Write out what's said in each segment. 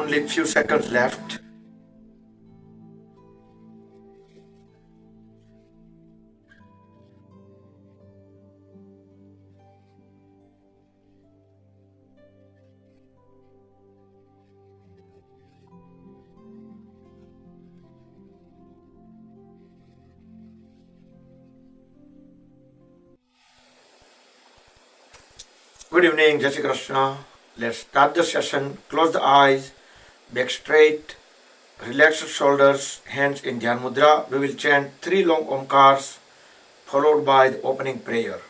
only few seconds left. Good evening, Jai Shri Krishna. Let's start the session. Close the eyes, back straight, relax the shoulders, hands in Dhyan Mudra. We will chant three long Omkars followed by the opening prayer.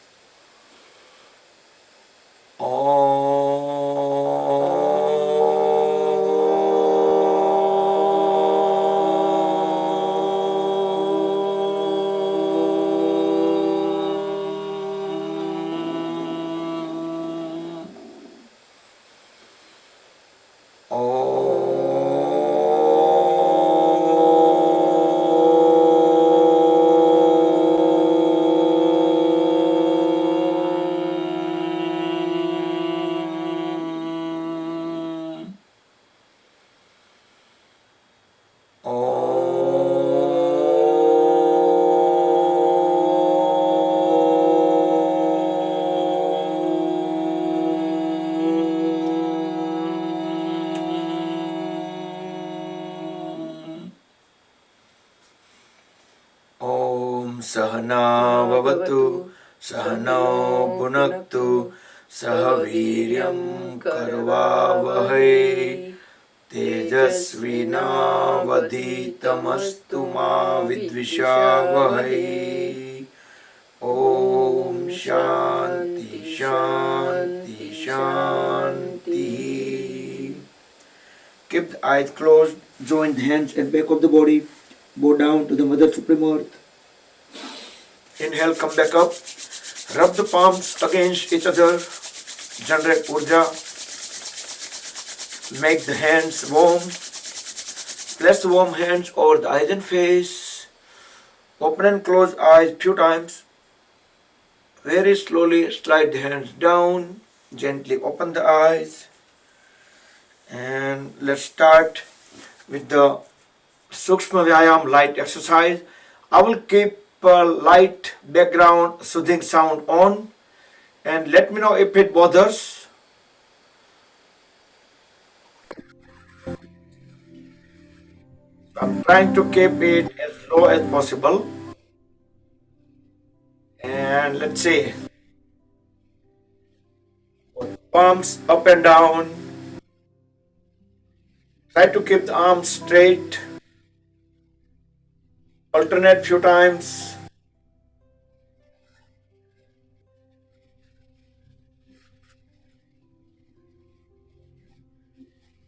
Om Sahana Vavatu Sahano Bhunaktu Sahaviryam Karvavahai Tejasvinavadhitamastu ma vidvishavahai. Om Shanti Shanti Shanti. Keep the eyes closed, join the hands at back of the body, bow down to the Mother Supreme Earth. Inhale, come back up, rub the palms against each other, generate urja, make the hands warm, place the warm hands over the eyes and face, open and close eyes few times, very slowly slide the hands down, gently open the eyes, and let's start with the Sukshma Vyayam light exercise. I will keep a light background soothing sound on and let me know if it bothers. I'm trying to keep it as low as possible. And let's see. Palms up and down. Try to keep the arms straight. Alternate few times.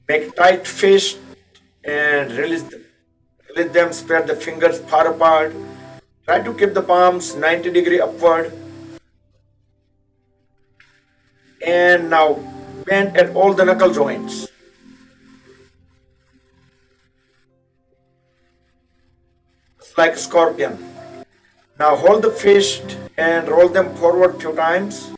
Make tight fist and release them, spread the fingers far apart. Try to keep the palms 90-degree upward. And now bend at all the knuckle joints. Like a scorpion. Now hold the fist and roll them forward few times.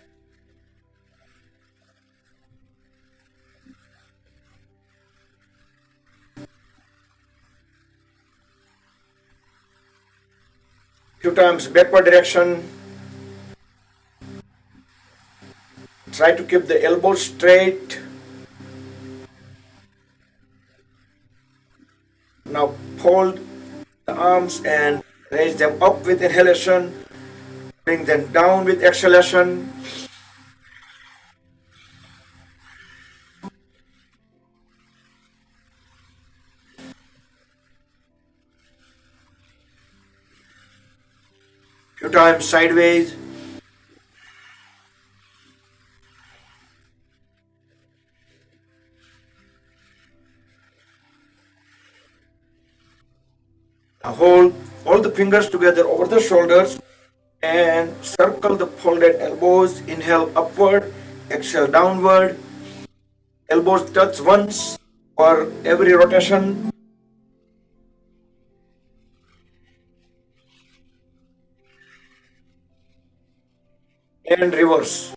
Few times backward direction. Try to keep the elbows straight. Now fold the arms and raise them up with inhalation. Bring them down with exhalation. Few times sideways. Now hold all the fingers together over the shoulders and circle the folded elbows. Inhale upward, exhale downward. Elbows touch once for every rotation. And reverse.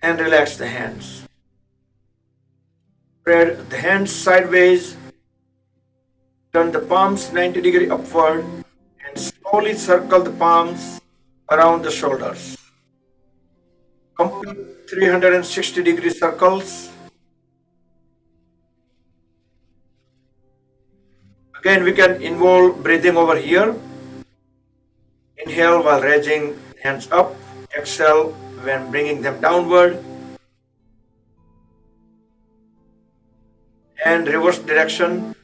and relax the hands. Spread the hands sideways, turn the palms 90-degree upward, and slowly circle the palms around the shoulders. Complete 360-degree circles. Again, we can involve breathing over here. Inhale while raising hands up. Exhale when bringing them downward. And reverse direction.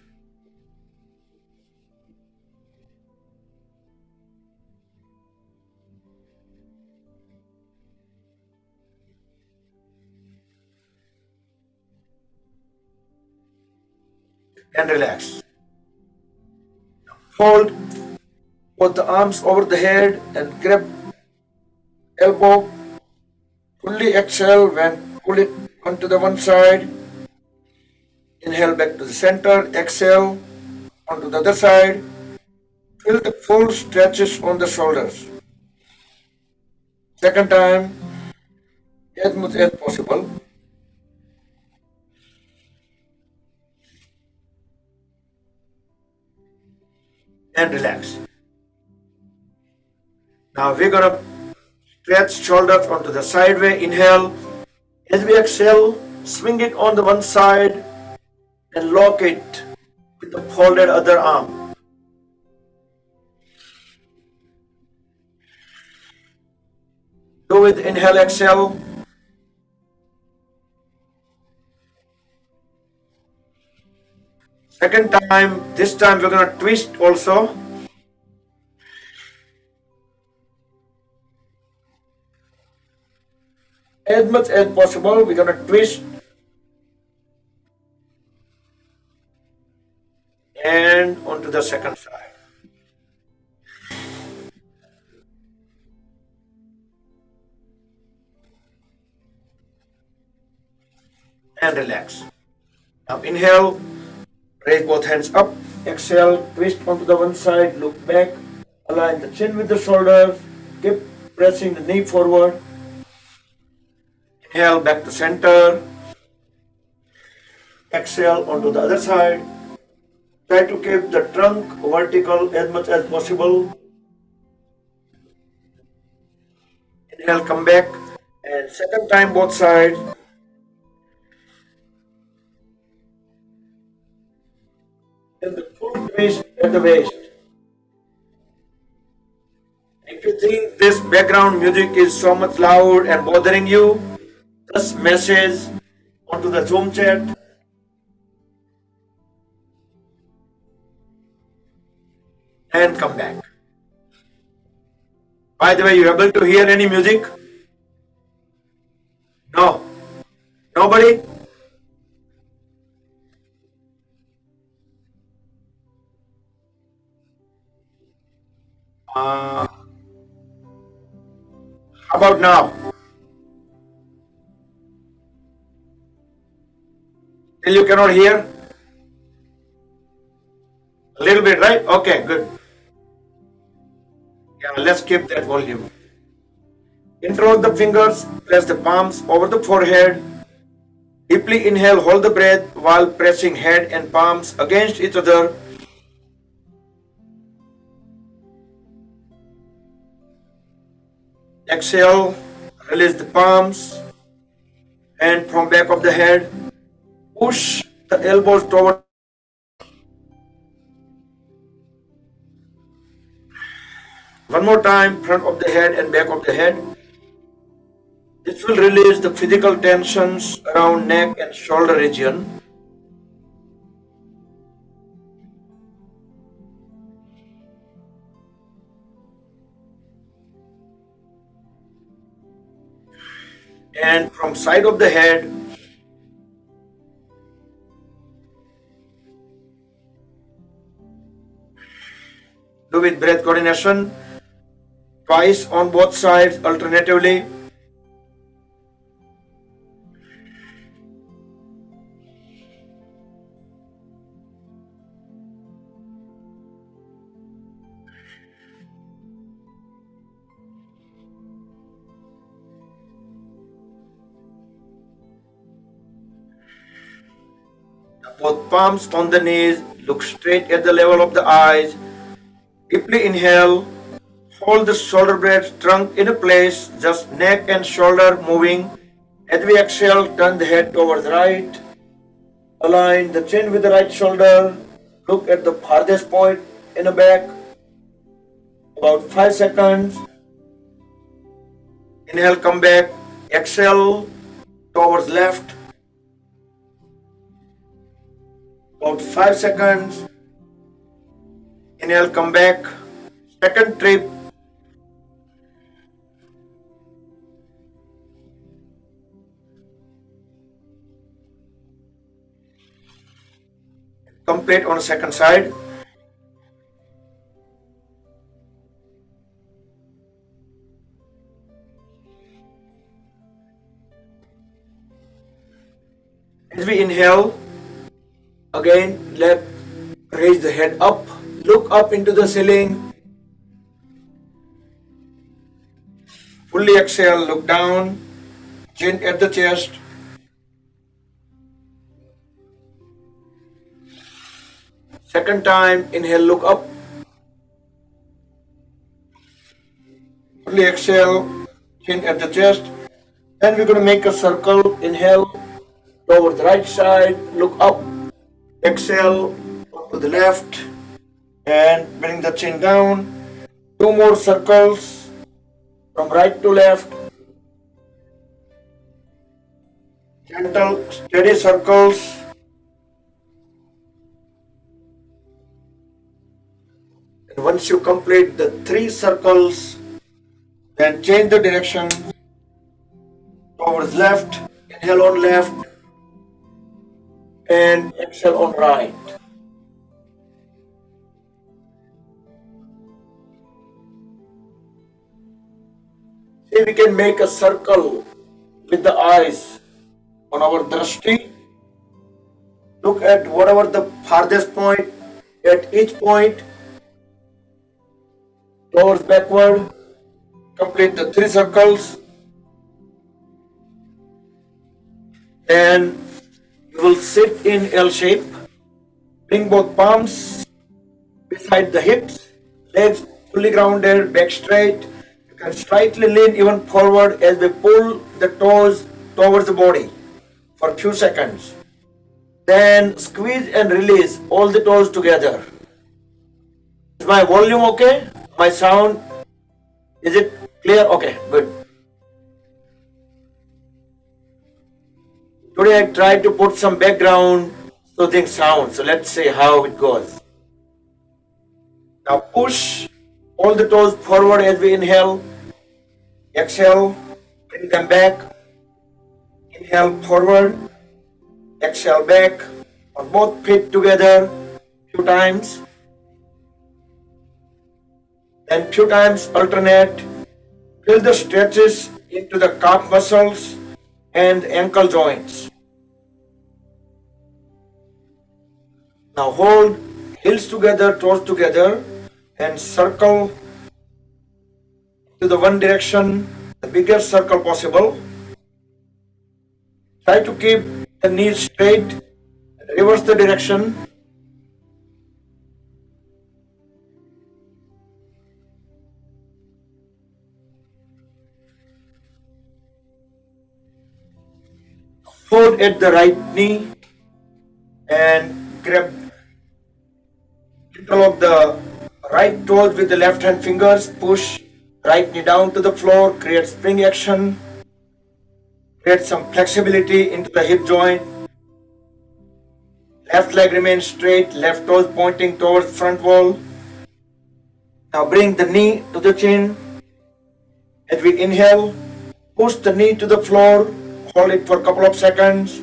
And relax. Hold both the arms over the head and grab elbow. Fully exhale when pull it onto the one side. Inhale back to the center. Exhale onto the other side. Feel the full stretches on the shoulders. Second time, as much as possible. And relax. Now we're gonna stretch shoulders onto the side way. Inhale. As we exhale, swing it on the one side and lock it with the folded other arm. Do it. Inhale, exhale. Second time, this time we're gonna twist also. As much as possible, we're gonna twist and onto the second side. And relax. Now inhale, raise both hands up. Exhale, twist onto the one side, look back, align the chin with the shoulders, keep pressing the knee forward. Inhale back to center. Exhale onto the other side. Try to keep the trunk vertical as much as possible. Inhale, come back, and second time both sides. And the full twist at the waist. If you think this background music is so much loud and bothering you, just message onto the Zoom chat. And come back. By the way, you able to hear any music? No. Nobody? How about now? Still you cannot hear? A little bit, right? Okay, good. Yeah, let's keep that volume. Interlock the fingers, place the palms over the forehead. Deeply inhale, hold the breath while pressing head and palms against each other. Exhale, release the palms and from back of the head, push the elbows toward. One more time, front of the head and back of the head. This will release the physical tensions around neck and shoulder region. And from side of the head, do with breath coordination, twice on both sides alternatively. both palms on the knees, look straight at the level of the eyes. Deeply inhale, hold the shoulder blades trunk in a place, just neck and shoulder moving. As we exhale, turn the head towards the right. Align the chin with the right shoulder. Look at the farthest point in the back. About 5 seconds. Inhale, come back. Exhale towards left. About 5 seconds. Inhale, come back. Second trip. Complete on the second side. As we inhale, again raise the head up, look up into the ceiling. Fully exhale, look down, chin at the chest. Second time, inhale, look up. Fully exhale, chin at the chest. Then we're going to make a circle. Inhale, over the right side, look up. Exhale, up to the left, and bring the chin down. 2 more circles from right to left. Gentle, steady circles. And once you complete the 3 circles, then change the direction towards left. Inhale on left and exhale on right. See, we can make a circle with the eyes on our drashti. Look at whatever the farthest point at each point towards backward. Complete the 3 circles. And you will sit in L shape. Bring both palms beside the hips, legs fully grounded, back straight. You can slightly lean even forward as we pull the toes towards the body for a few seconds. Then squeeze and release all the toes together. Is my volume okay? My sound, is it clear? Okay, good. Today I tried to put some background soothing sound, so let's see how it goes. Now push all the toes forward as we inhale. Exhale, bring them back. Inhale forward. Exhale back on both feet together few times. Then few times alternate. Feel the stretches into the calf muscles and ankle joints. Now hold heels together, toes together, and circle to the one direction, the biggest circle possible. Try to keep the knees straight, reverse the direction. Hold at the right knee and grab middle of the right toes with the left hand fingers. Push right knee down to the floor, create spring action. Create some flexibility into the hip joint. Left leg remains straight, left toes pointing towards front wall. Now bring the knee to the chin. As we inhale, push the knee to the floor, hold it for a couple of seconds.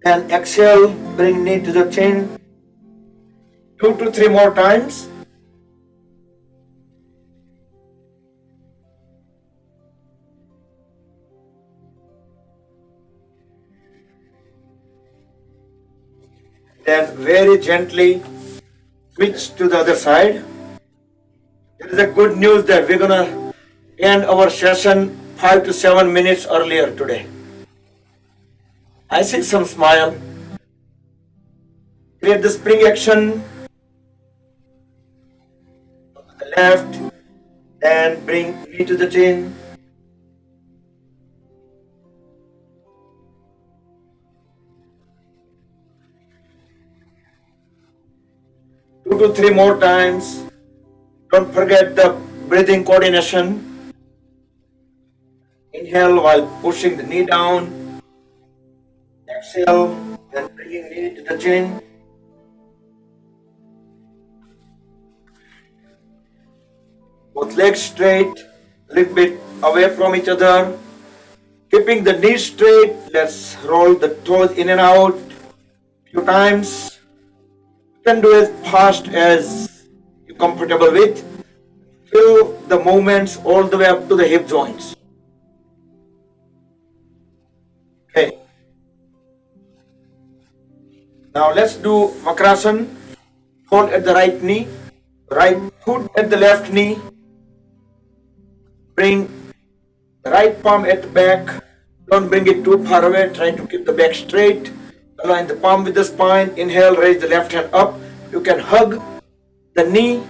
And exhale, bring knee to the chin. 2 to 3 more times. Then very gently switch to the other side. It is a good news that we're gonna end our session 5 to 7 minutes earlier today. I see some smile. Create the spring action on the left, then bring knee to the chin. 2 to 3 more times. Don't forget the breathing coordination. Inhale while pushing the knee down. Exhale, then bringing knee to the chin. Both legs straight, a little bit away from each other. Keeping the knees straight, let's roll the toes in and out a few times. You can do as fast as you're comfortable with. Feel the movements all the way up to the hip joints. Okay. Now let's do Vakrasana. Hold at the right knee, right foot at the left knee. Bring the right palm at the back. Don't bring it too far away. Try to keep the back straight. Align the palm with the spine. Inhale, raise the left hand up. You can hug the knee.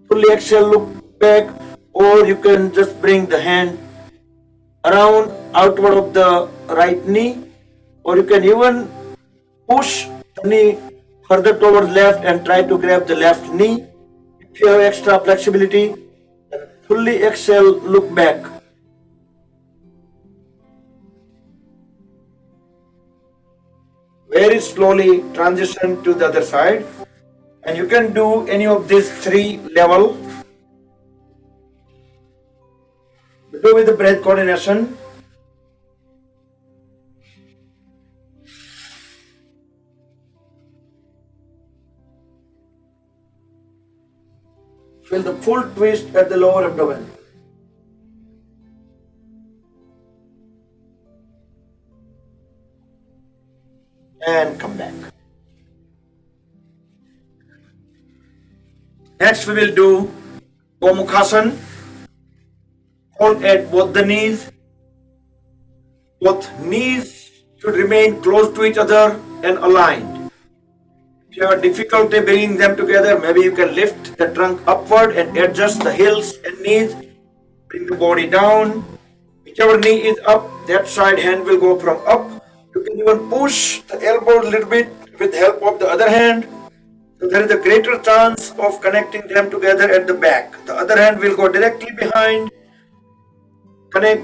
Fully exhale, look back. Or you can just bring the hand around outward of the right knee. Or you can even push the knee further towards left and try to grab the left knee. If you have extra flexibility, fully exhale, look back. Very slowly transition to the other side. And you can do any of these 3 levels. Do with the breath coordination. Feel the full twist at the lower abdomen. And come back. Next we will do Gomukhasana. Hold at both the knees. Both knees should remain close to each other and aligned. If you have difficulty bringing them together, maybe you can lift the trunk upward and adjust the heels and knees. Bring the body down. Whichever knee is up, that side hand will go from up. You can even push the elbow a little bit with the help of the other hand. So there is a greater chance of connecting them together at the back. The other hand will go directly behind. Connect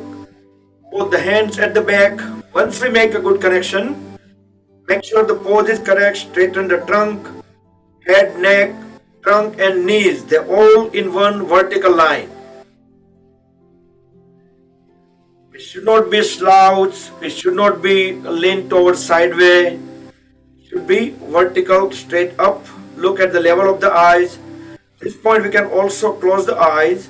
both the hands at the back. Once we make a good connection, make sure the pose is correct. Straighten the trunk, head, neck, trunk and knees. They're all in one vertical line. We should not be slouched. We should not be leaned towards sideways. Should be vertical, straight up. Look at the level of the eyes. At this point we can also close the eyes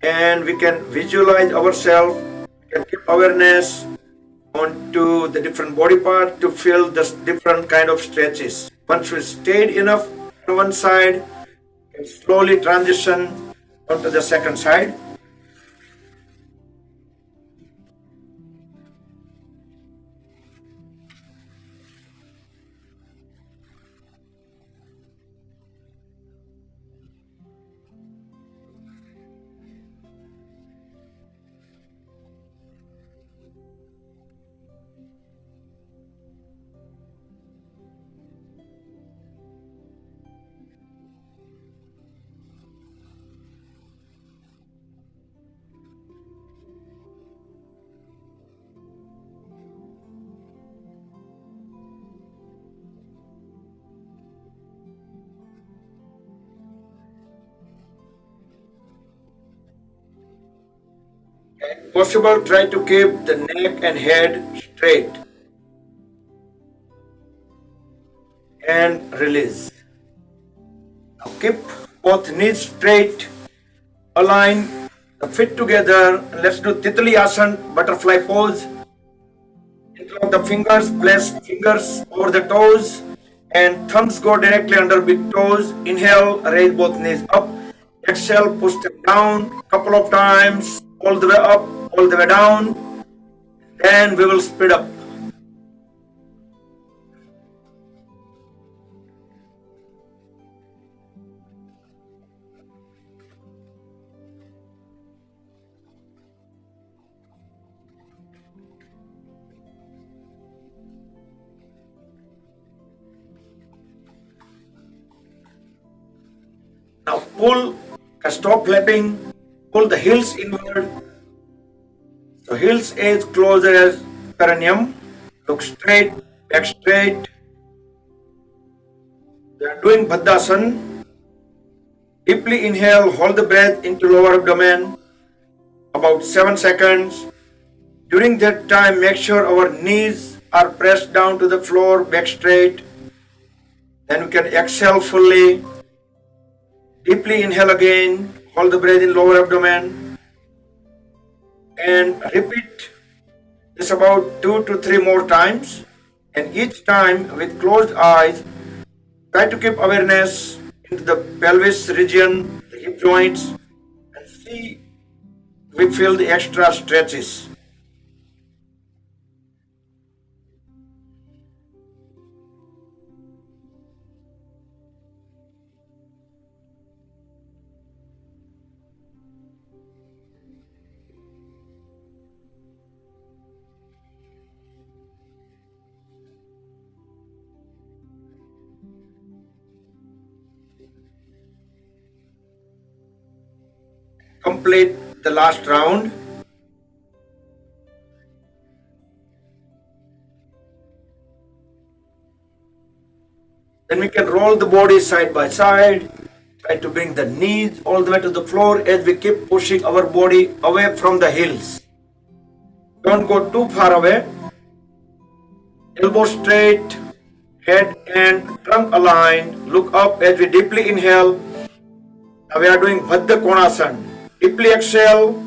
and we can visualize ourselves. We can keep awareness onto the different body part to feel the different kind of stretches. Once we stayed enough on one side, we can slowly transition onto the second side. If possible, try to keep the neck and head straight and release. Now keep both knees straight, align the feet together. And let's do Titli Asana, butterfly pose. Interlock the fingers, place fingers over the toes and thumbs go directly under big toes. Inhale, raise both knees up. Exhale, push them down couple of times, all the way up, all the way down. Then we will speed up. pull, stop flapping, pull the heels inward. So heels is closer as perineum. Look straight, back straight. We are doing Baddhasan. Deeply inhale, hold the breath into lower abdomen about 7 seconds. During that time, make sure our knees are pressed down to the floor, back straight. Then we can exhale fully. Deeply inhale again, hold the breath in lower abdomen. And repeat this about 2 to 3 more times. And each time with closed eyes, try to keep awareness into the pelvis region, the hip joints, and see we feel the extra stretches. Complete the last round. Then we can roll the body side by side. Try to bring the knees all the way to the floor as we keep pushing our body away from the heels. Don't go too far away. Elbow straight, head and trunk aligned. Look up as we deeply inhale. Now we are doing Baddha Konasana. Deeply exhale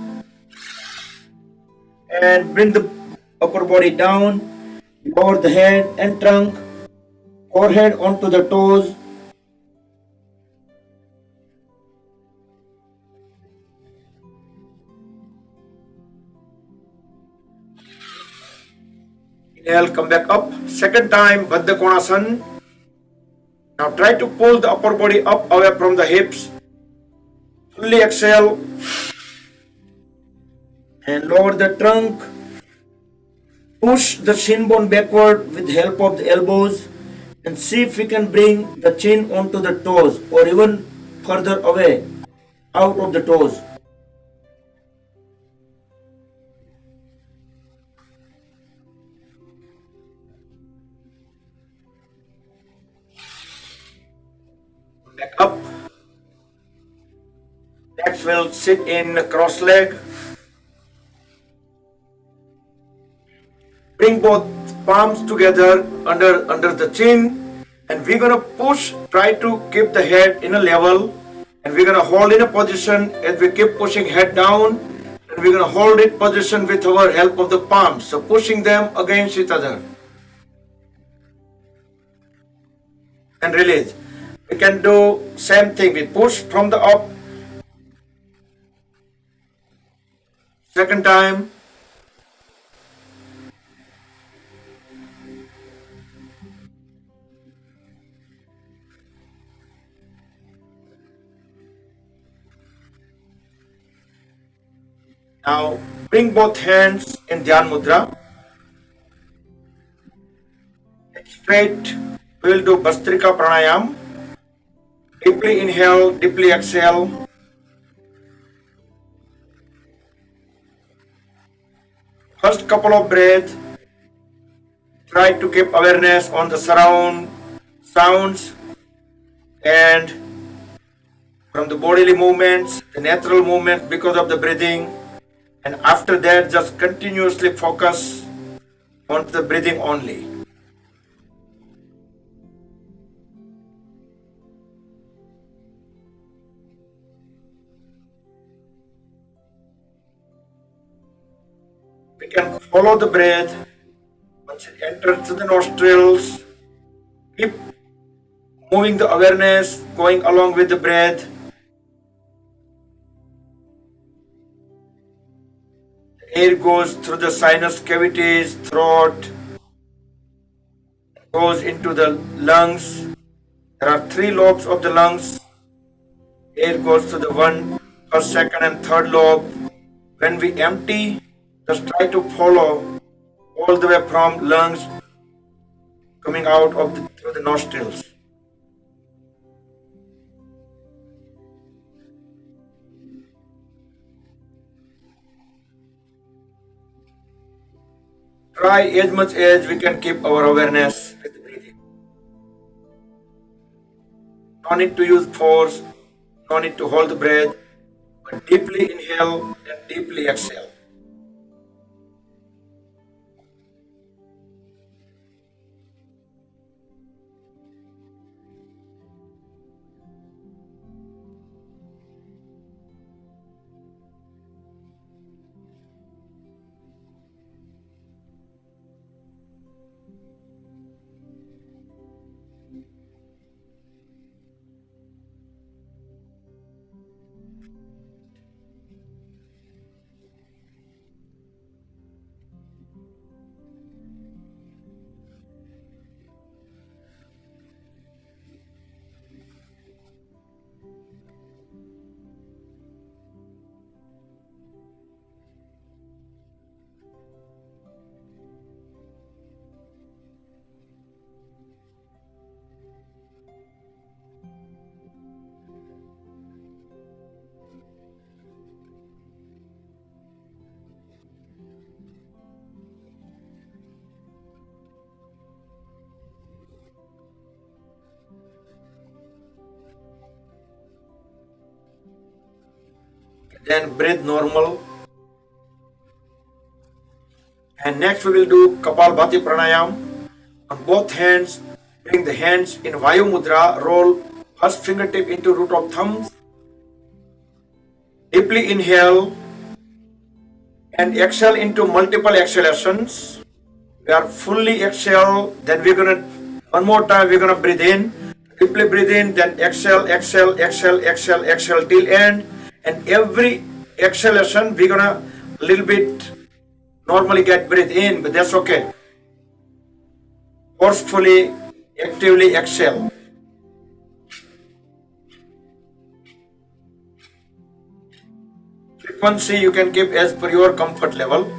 and bring the upper body down. Lower the head and trunk. Forehead onto the toes. Inhale, come back up. Second time, Baddha Konasana. Now try to pull the upper body up away from the hips. Fully exhale and lower the trunk. Push the shin bone backward with help of the elbows and see if we can bring the chin onto the toes or even further away out of the toes. Back up. Next we'll sit in cross leg. Bring both palms together under the chin and we're gonna push, try to keep the head in a level and we're gonna hold in a position as we keep pushing head down and we're gonna hold it position with our help of the palms. So pushing them against each other. And release. We can do same thing. We push from the up. Second time. Now bring both hands in Dhyan Mudra. Straight. We'll do Bhastrika Pranayam. Deeply inhale, deeply exhale. First couple of breaths, try to keep awareness on the surround sounds and from the bodily movements, the natural movements because of the breathing. And after that, just continuously focus on the breathing only. We can follow the breath. Once it enters to the nostrils, keep moving the awareness, going along with the breath. The air goes through the sinus cavities, throat, goes into the lungs. There are 3 lobes of the lungs. Air goes to the first, second, and third lobe. When we empty, just try to follow all the way from lungs coming out of through the nostrils. try as much as we can keep our awareness with breathing. No need to use force, no need to hold the breath, but deeply inhale and deeply exhale. Then breathe normal. And next we will do Kapalbhati Pranayam. On both hands, bring the hands in Vayu Mudra, roll first fingertip into root of thumbs. Deeply inhale and exhale into multiple exhalations. We are fully exhale, then we're gonna, one more time, we're gonna breathe in, deeply breathe in, then exhale, exhale, exhale, exhale, exhale till end. And every exhalation, we're gonna a little bit normally get breathe in, but that's okay. Forcefully, actively exhale. Frequency you can keep as per your comfort level.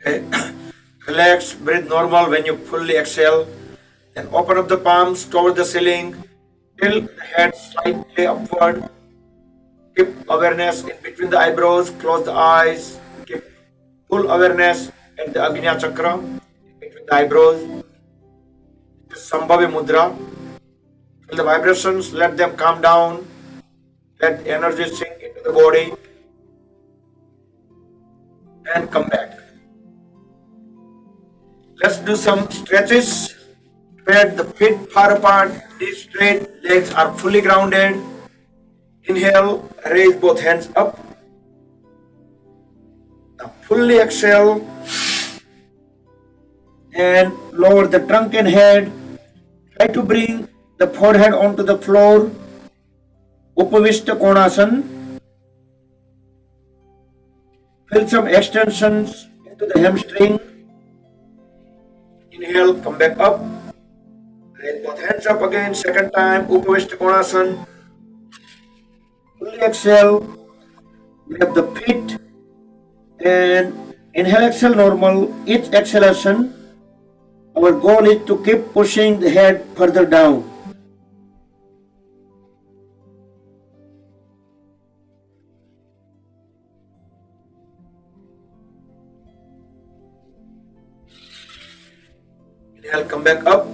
Okay. Relax, breathe normal when you fully exhale. Then open up the palms toward the ceiling. Tilt the head slightly upward. Keep awareness in between the eyebrows. Close the eyes. Keep full awareness at the Agnya Chakra in between the eyebrows. Sambhavi Mudra. Feel the vibrations. Let them calm down. Let energy sink into the body. And come back. Let's do some stretches. Spread the feet far apart, knees straight, legs are fully grounded. Inhale, raise both hands up. Now fully exhale and lower the trunk and head. Try to bring the forehead onto the floor. Upavishta Konasana. Feel some extensions into the hamstring. Inhale, come back up. Raise both hands up again, second time, Upavishta Konasana. Fully exhale, grab the feet and inhale, exhale normal. Each exhalation, our goal is to keep pushing the head further down. Inhale, come back up.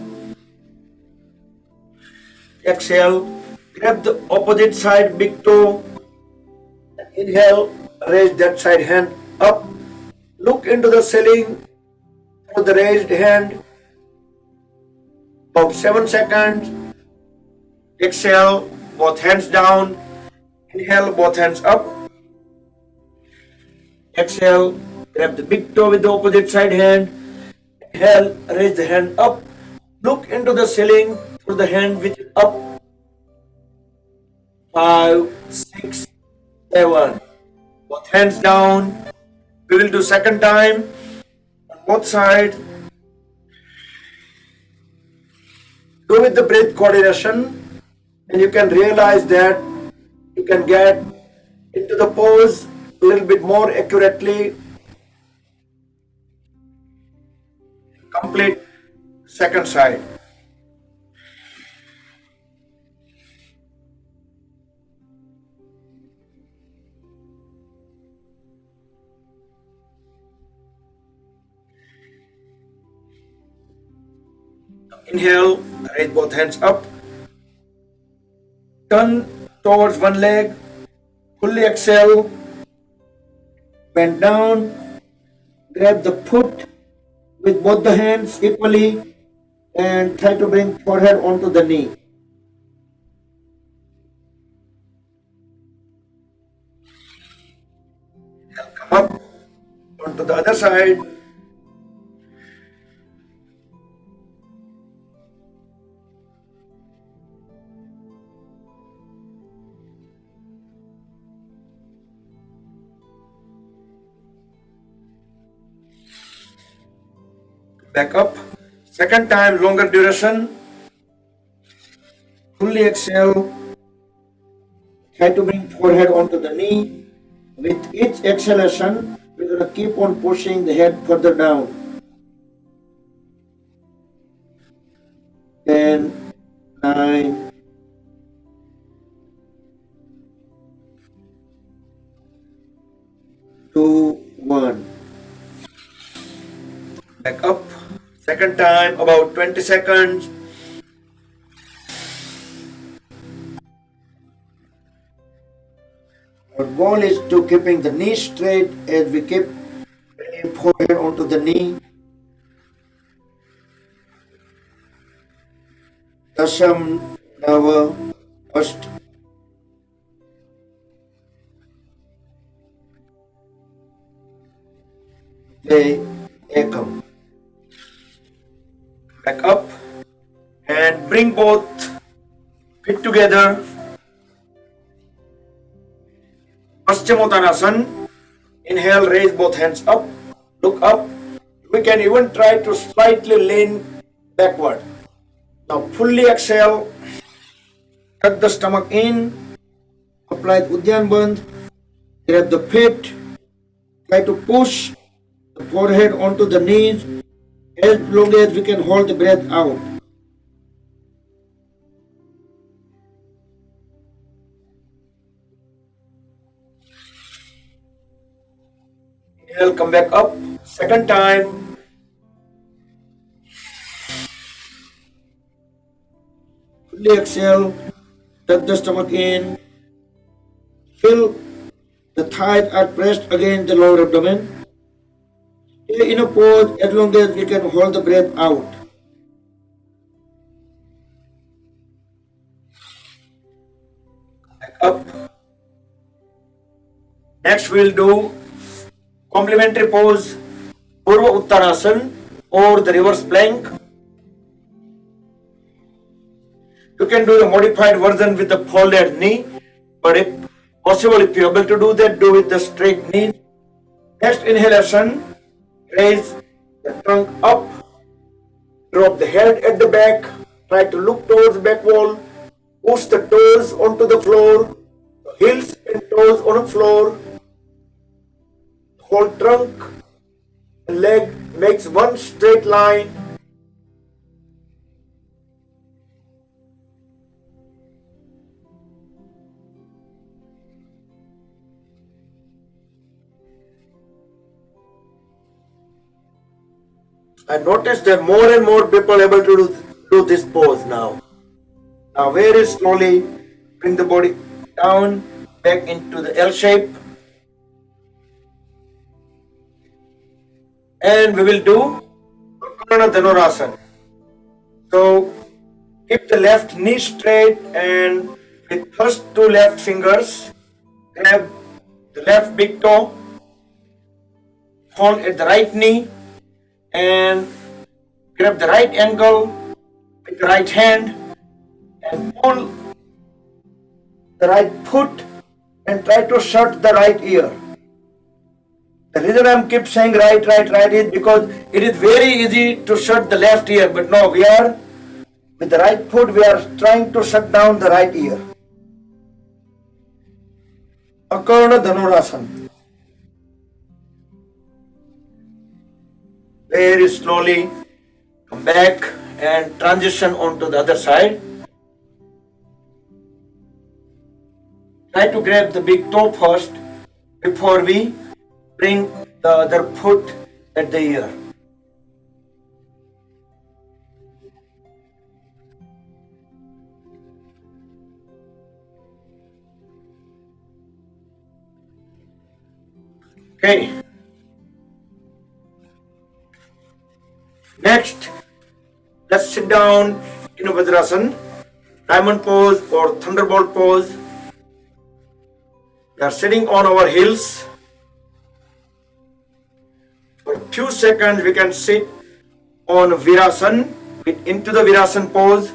Exhale, grab the opposite side big toe. Inhale, raise that side hand up. Look into the ceiling for the raised hand. About 7 seconds. Exhale, both hands down. Inhale, both hands up. Exhale, grab the big toe with the opposite side hand. Inhale, raise the hand up. Look into the ceiling for the hand which is up. 5, 6, 7. Both hands down. We will do second time on both sides. Go with the breath coordination, and you can realize that you can get into the pose a little bit more accurately. Complete second side. Inhale, raise both hands up. Turn towards one leg. Fully exhale. Bend down. Grab the foot with both the hands equally and try to bring forehead onto the knee. Now come up onto the other side. Back up. Second time, longer duration. Fully exhale. Try to bring forehead onto the knee. With each exhalation, we're going to keep on pushing the head further down. 10, 9, 2, 1. Back up. Second time, about 20 seconds. Our goal is to keeping the knee straight as we keep bringing forehead onto the knee. Dasam, Nava, Ast. Ekam. Back up and bring both feet together. Paschimottanasana. Inhale, raise both hands up. Look up. We can even try to slightly lean backward. Now fully exhale. Tuck the stomach in. Apply the Uddiyana Bandh. Grab the feet. Try to push the forehead onto the knees as long as we can hold the breath out. Inhale, come back up. Second time. Fully exhale. Tuck the stomach in. Feel the thighs are pressed against the lower abdomen. Stay in a pose as long as we can hold the breath out. Back up. Next we'll do complementary pose, Purva Uttanasana or the reverse plank. You can do the modified version with the folded knee, but if possible, if you're able to do that, do with the straight knee. Next inhalation, raise the trunk up, drop the head at the back, try to look towards the back wall, push the toes onto the floor, heels and toes on the floor, whole trunk and leg makes one straight line. I noticed that more and more people are able to do this pose now. Now very slowly bring the body down, back into the L shape. And we will do Karna Dhanurasana. So keep the left knee straight and with first two left fingers grab the left big toe, hold at the right knee and grab the right ankle with the right hand and pull the right foot and try to shut the right ear. The reason I keep saying right is because it is very easy to shut the left ear, but no, we are with the right foot, we are trying to shut down the right ear. Akarna Dhanurasana. Very slowly come back and transition onto the other side. Try to grab the big toe first before we bring the other foot at the ear. Okay. Next, let's sit down in a Vajrasana, diamond pose or thunderbolt pose. We are sitting on our heels. For a few seconds, we can sit on Virasana, into the Virasana pose,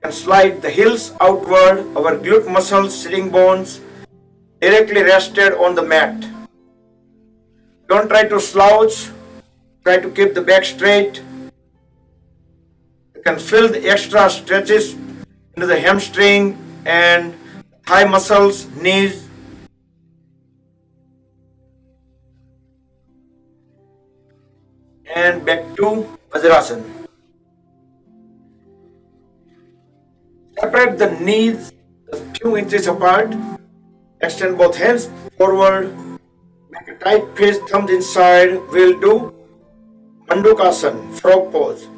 and slide the heels outward, our glute muscles, sitting bones directly rested on the mat. Don't try to slouch, try to keep the back straight. You can feel the extra stretches into the hamstring and thigh muscles, knees. And back to Vajrasana. Separate the knees a few inches apart. Extend both hands forward. Make a tight fist, thumbs inside. We'll do Mandukasana, frog pose.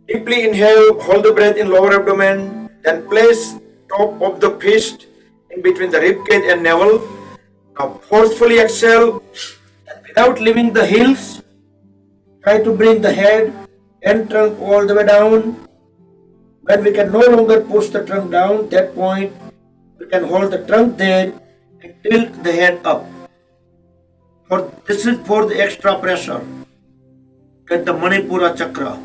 Deeply inhale, hold the breath in lower abdomen. Then place top of the fist in between the rib cage and navel. Now forcefully exhale. And without leaving the heels, try to bring the head and trunk all the way down. When we can no longer push the trunk down, that point we can hold the trunk there and tilt the head up. This is for the extra pressure at the Manipura chakra.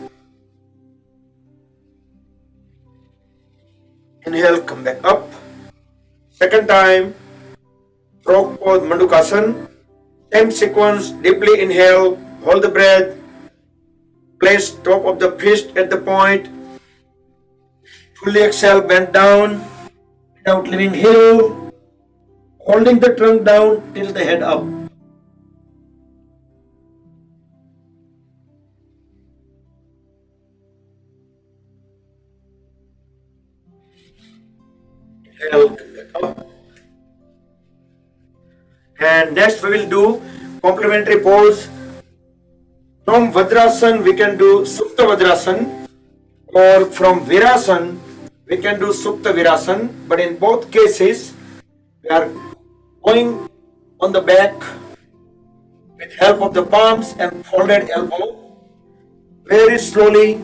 Inhale, come back up. Second time, frog pose, Mandukasana. Same sequence, deeply inhale, hold the breath. Place top of the fist at the point. Fully exhale, bend down without leaving heel. Holding the trunk down, tilt the head up. Inhale, up. And next we will do complementary pose. From Vajrasana we can do Supta Vajrasana, or from Virasana we can do Supta Virasana, but in both cases we are going on the back with help of the palms and folded elbow. Very slowly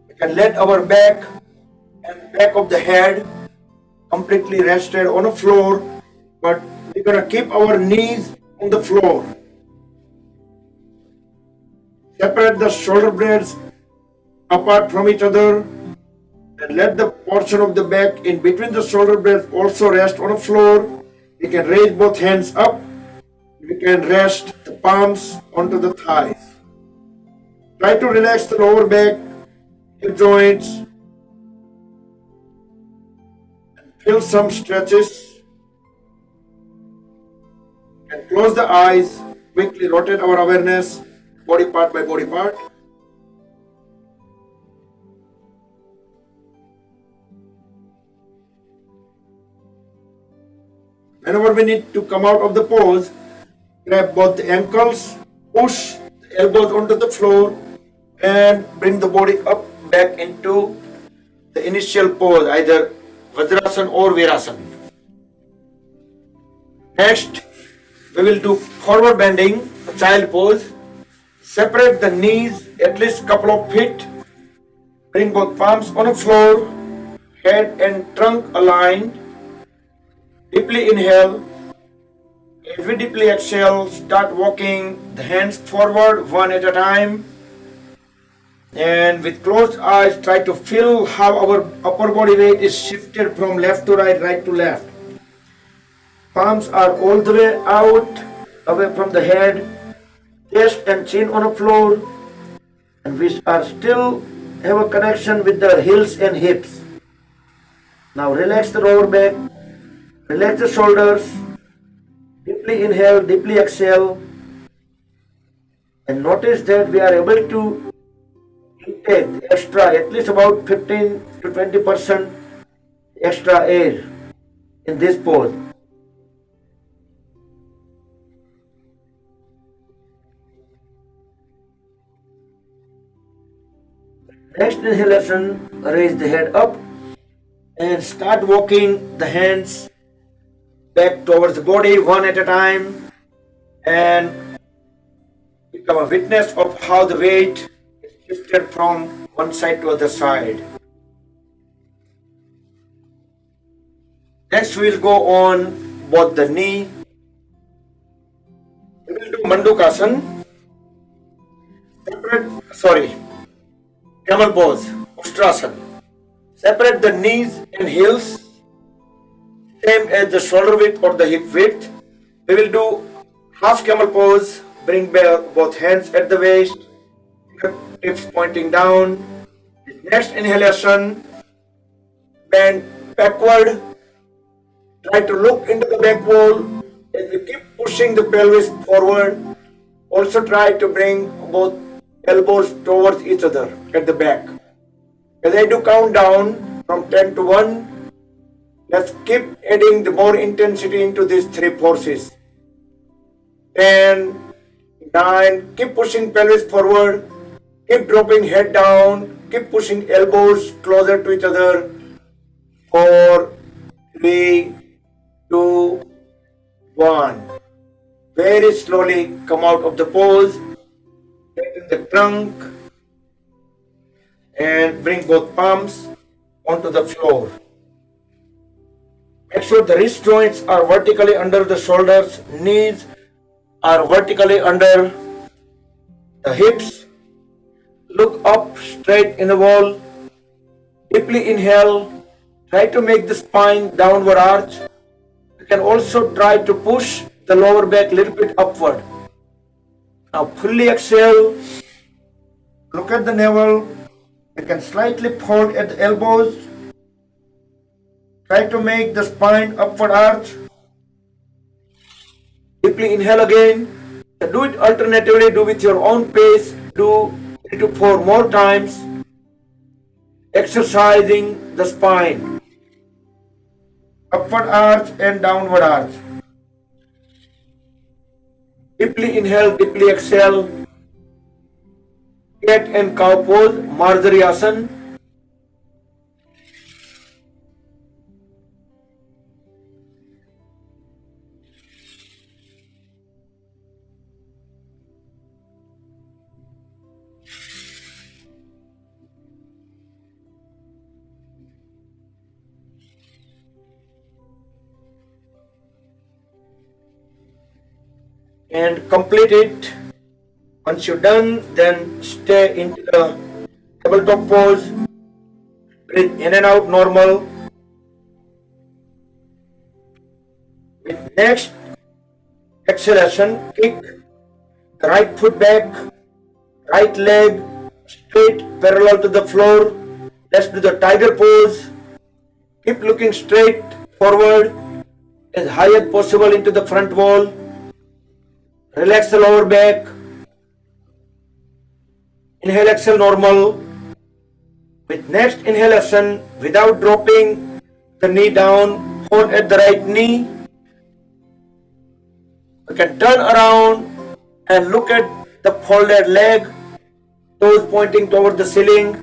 we can let our back and back of the head completely rested on the floor, but we're going to keep our knees on the floor. Separate the shoulder blades apart from each other and let the portion of the back in between the shoulder blades also rest on the floor. We can raise both hands up. We can rest the palms onto the thighs. Try to relax the lower back, hip joints, and feel some stretches. And close the eyes, quickly rotate our awareness, body part by body part. Whenever we need to come out of the pose, grab both the ankles, push the elbows onto the floor, and bring the body up back into the initial pose, either Vajrasana or Virasana. Next, we will do forward bending, child pose. Separate the knees at least couple of feet. Bring both palms on the floor, head and trunk aligned. Deeply inhale. As we deeply exhale, start walking the hands forward one at a time. And with closed eyes, try to feel how our upper body weight is shifted from left to right to left. Palms are all the way out, away from the head, chest and chin on the floor, and we are still have a connection with the heels and hips. Now relax the lower back, relax the shoulders, deeply inhale, deeply exhale, and notice that we are able to intake extra, at least about 15 to 20% extra air in this pose. Next inhalation, raise the head up and start walking the hands back towards the body one at a time and become a witness of how the weight is shifted from one side to other side. Next we will go on both the knee. We will do Mandukasana. Camel pose, Ustrasana. Separate the knees and heels, same as the shoulder width or the hip width. We will do half camel pose. Bring back both hands at the waist, tips pointing down. Next inhalation, bend backward. Try to look into the back wall as we keep pushing the pelvis forward. Also try to bring both elbows towards each other at the back. As I do count down from 10 to 1, let's keep adding the more intensity into these three forces. 10, 9, keep pushing pelvis forward, keep dropping head down, keep pushing elbows closer to each other. 4, 3, 2, 1. Very slowly come out of the pose, get in the trunk and bring both palms onto the floor. Make sure the wrist joints are vertically under the shoulders, knees are vertically under the hips. Look up straight in the wall. Deeply inhale. Try to make the spine downward arch. You can also try to push the lower back a little bit upward. Now fully exhale. Look at the navel. You can slightly fold at the elbows. Try to make the spine upward arch. Deeply inhale again. Do it alternatively, do with your own pace. Do 3 to 4 more times. Exercising the spine. Upward arch and downward arch. Deeply inhale, deeply exhale. Cat and cow pose, Marjariyasana. And complete it. Once you're done, then stay into the tabletop pose. Breathe in and out normal. With next exhalation, kick the right foot back, right leg straight parallel to the floor. Let's do the tiger pose. Keep looking straight forward as high as possible into the front wall. Relax the lower back. Inhale, exhale normal. With next inhalation, without dropping the knee down, hold at the right knee. You can turn around and look at the folded leg, toes pointing toward the ceiling.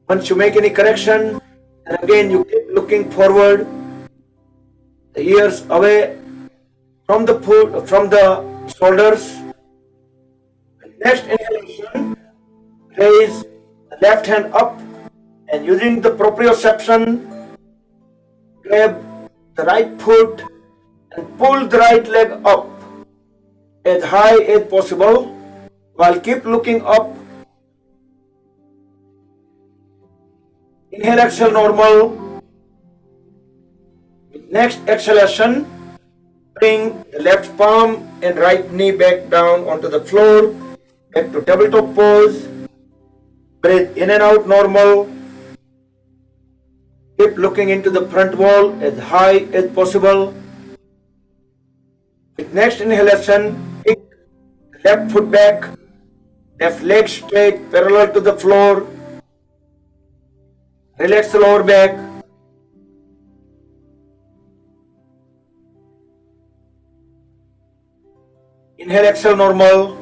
Once you make any correction, and again you keep looking forward, the ears away from the foot, from the shoulders. Next inhalation, raise the left hand up and using the proprioception, grab the right foot and pull the right leg up as high as possible while keep looking up. Inhale, exhale, normal. Next exhalation, bring the left palm and right knee back down onto the floor, back to tabletop pose. Breathe in and out normal. Keep looking into the front wall as high as possible. With next inhalation, kick the left foot back, left leg straight, parallel to the floor. Relax the lower back. Inhale, exhale, normal.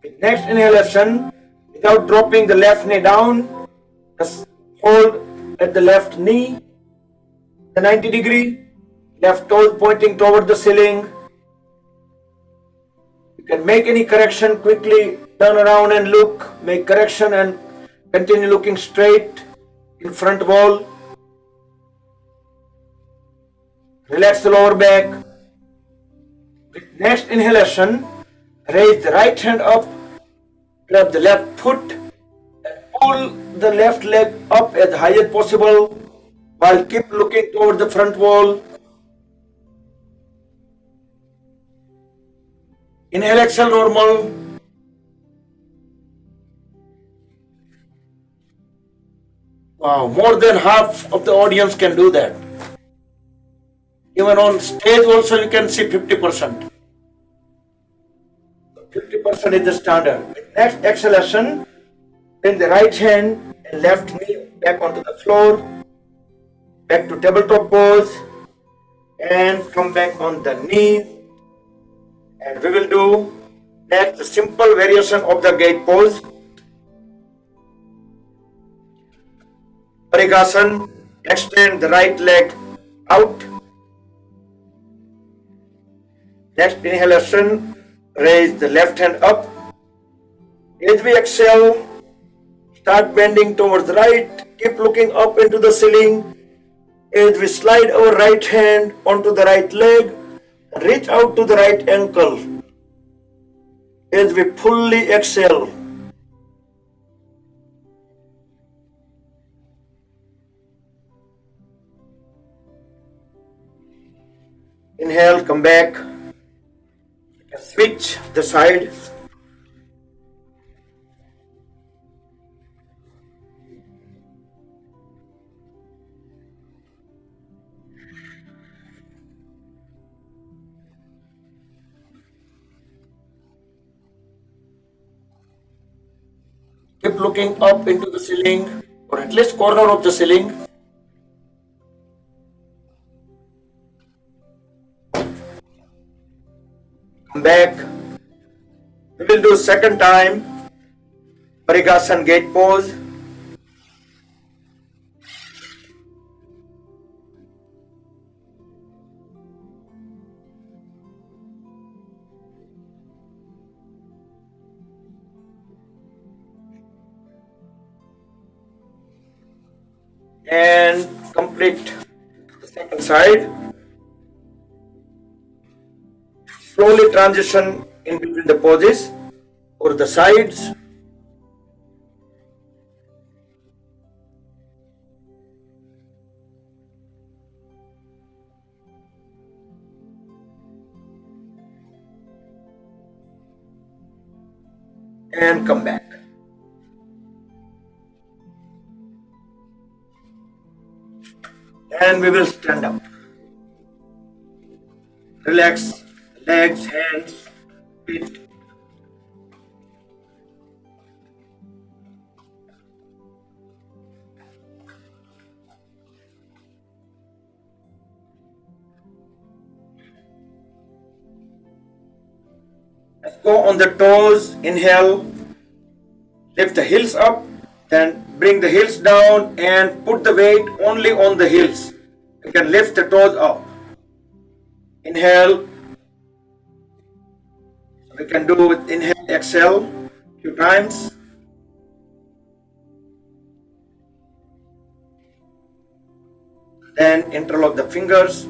With next inhalation, without dropping the left knee down, just hold at the left knee, the 90 degree, left toes pointing toward the ceiling. You can make any correction quickly, turn around and look, make correction and continue looking straight in front wall. Relax the lower back. With next inhalation, raise the right hand up, grab the left foot and pull the left leg up as high as possible while keep looking toward the front wall. Inhale, exhale, normal. Wow, more than half of the audience can do that. Even on stage also you can see 50%. 50% is the standard. Next exhalation, bring the right hand and left knee back onto the floor, back to tabletop pose, and come back on the knee. And we will do next the simple variation of the gate pose. Varigasana, extend the right leg out. Next inhalation, raise the left hand up. As we exhale, start bending towards the right. Keep looking up into the ceiling. As we slide our right hand onto the right leg, reach out to the right ankle. As we fully exhale. Inhale, come back. Switch the side. Keep looking up into the ceiling or at least corner of the ceiling. Come back. We will do second time Varigasana gate pose. And complete the second side. Slowly transition in between the poses or the sides. And come back. And we will stand up. Relax legs, hands, feet. Let's go on the toes. Inhale. Lift the heels up. Then bring the heels down and put the weight only on the heels. You can lift the toes up. Inhale, We can do with inhale, exhale few times. Then interlock the fingers,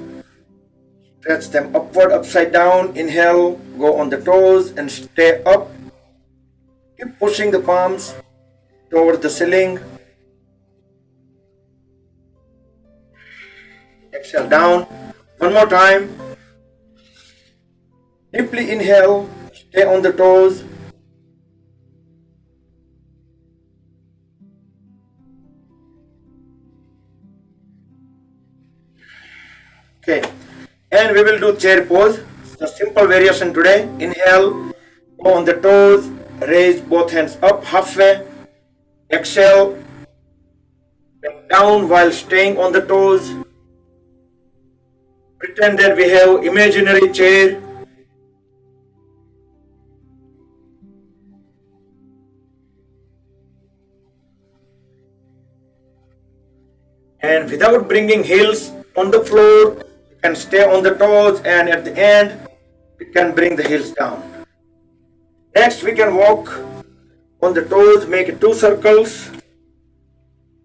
stretch them upward, upside down. Inhale, go on the toes and stay up. Keep pushing the palms towards the ceiling. Exhale down. One more time. Deeply inhale, stay on the toes. Okay, and we will do chair pose. It's a simple variation today. Inhale, go on the toes, raise both hands up halfway. Exhale, bend down while staying on the toes. Pretend that we have imaginary chair. And without bringing heels on the floor, you can stay on the toes, and at the end, we can bring the heels down. Next, we can walk on the toes, make 2 circles.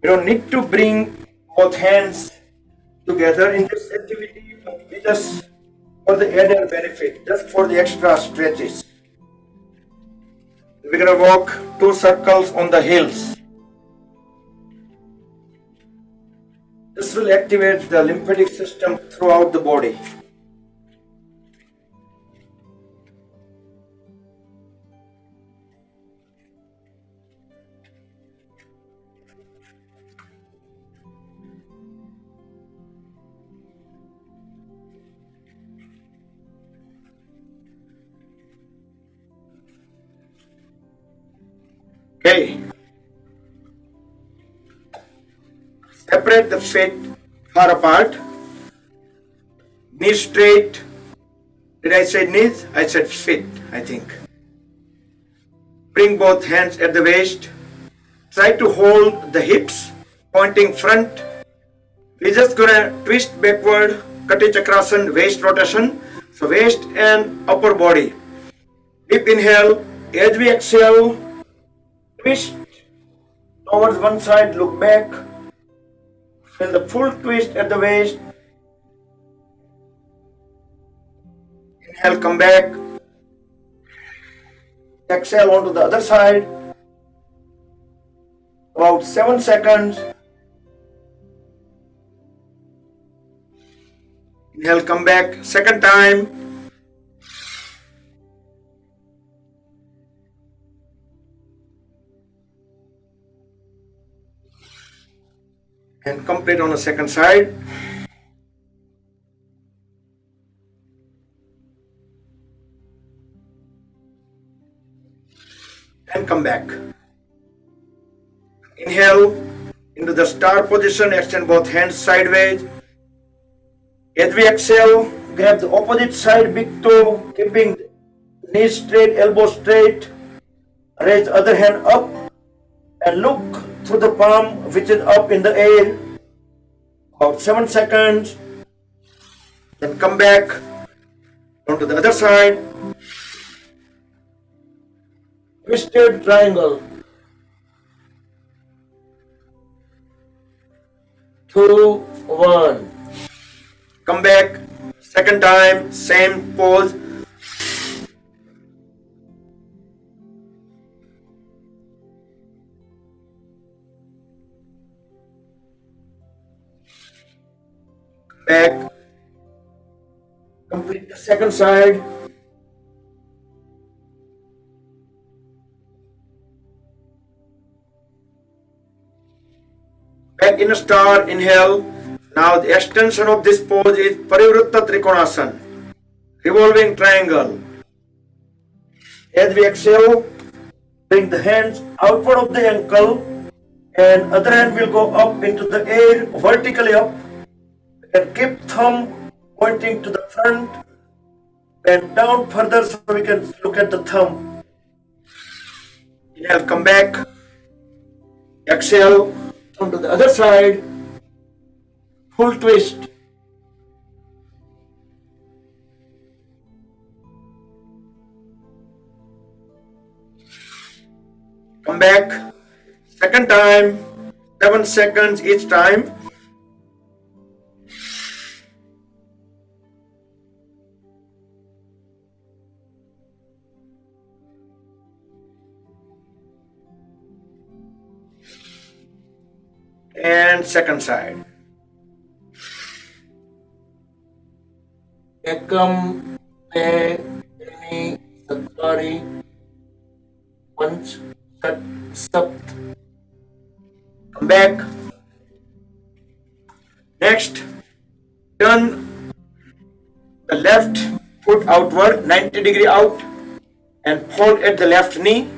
You don't need to bring both hands together in this activity, but we just for the added benefit, just for the extra stretches. We're gonna walk 2 circles on the heels. This will activate the lymphatic system throughout the body. Okay. Separate the feet far apart. Knees straight. Did I say knees? I said feet, I think. Bring both hands at the waist. Try to hold the hips pointing front. We're just gonna twist backward, Kati Chakrasana, waist rotation. So waist and upper body. Deep inhale. As we exhale, twist towards one side, look back. Feel the full twist at the waist. Inhale, come back. Exhale onto the other side. About 7 seconds. Inhale, come back. Second time. And complete on the second side. And come back. Inhale into the star position, extend both hands sideways. As we exhale, grab the opposite side big toe, keeping knees straight, elbow straight. Raise the other hand up and look through the palm which is up in the air. About 7 seconds. Then come back onto the other side. Twisted triangle. 2, 1. Come back. Second time, same pose. Back. Complete the second side. Back in a star, inhale. Now the extension of this pose is Parivritta Trikonasana, revolving triangle. As we exhale, bring the hands outward of the ankle and other hand will go up into the air, vertically up, and keep thumb pointing to the front and down further so we can look at the thumb. Inhale, come back. Exhale, onto the other side. Full twist. Come back. Second time, 7 seconds each time. And second side. Ekam, Pe, Rini, Sattvari, Panch, Sat, Sapt. Come back. Next, turn the left foot outward, 90-degree out, and fold at the left knee.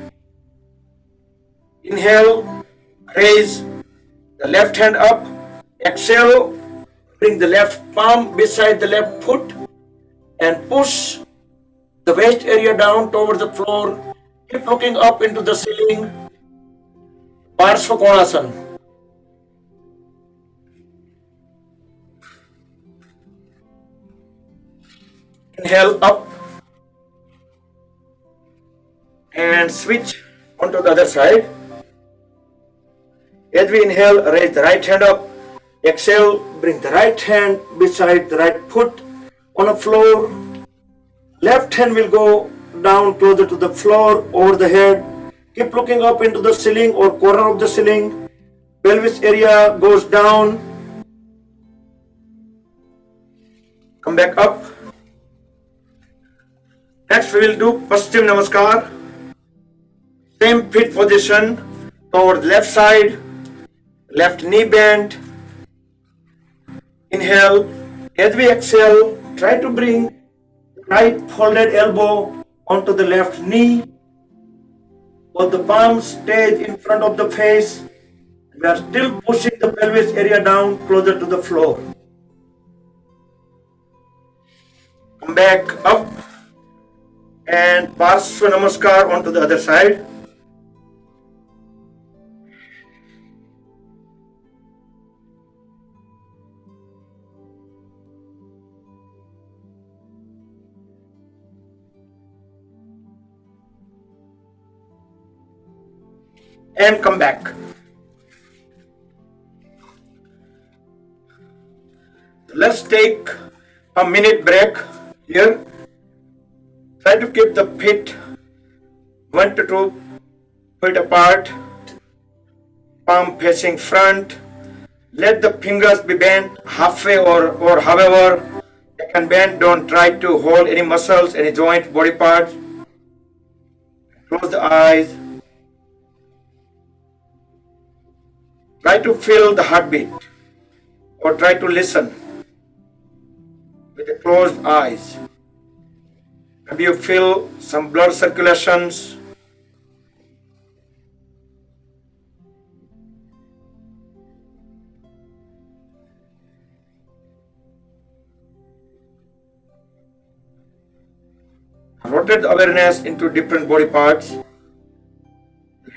Inhale, raise the left hand up. Exhale, bring the left palm beside the left foot and push the waist area down towards the floor. Keep looking up into the ceiling. Parshva Konasana. Inhale up and switch onto the other side. As we inhale, raise the right hand up. Exhale, bring the right hand beside the right foot on the floor. Left hand will go down closer to the floor over the head. Keep looking up into the ceiling or corner of the ceiling. Pelvis area goes down. Come back up. Next we will do Paschim Namaskar. Same feet position toward left side. Left knee bent. Inhale. As we exhale, try to bring right folded elbow onto the left knee. Both the palms stay in front of the face. We are still pushing the pelvis area down closer to the floor. Come back up and Parshva Namaskar onto the other side. And come back. Let's take a minute break here. Try to keep the feet 1 to 2 feet apart, palm facing front. Let the fingers be bent halfway or however they can bend. Don't try to hold any muscles, any joint, body parts. Close the eyes. Try to feel the heartbeat or try to listen with the closed eyes. Maybe you feel some blood circulations. Rotate the awareness into different body parts.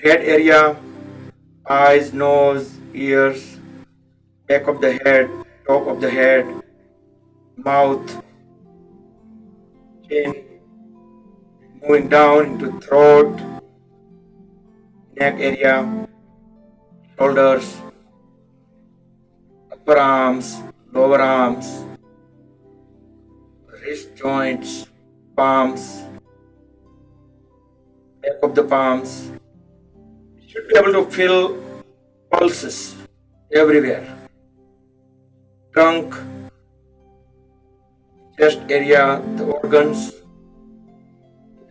Head area, eyes, nose, ears, back of the head, top of the head, mouth, chin, moving down into throat, neck area, shoulders, upper arms, lower arms, wrist joints, palms, back of the palms. You should be able to feel pulses everywhere. Trunk, chest area, the organs,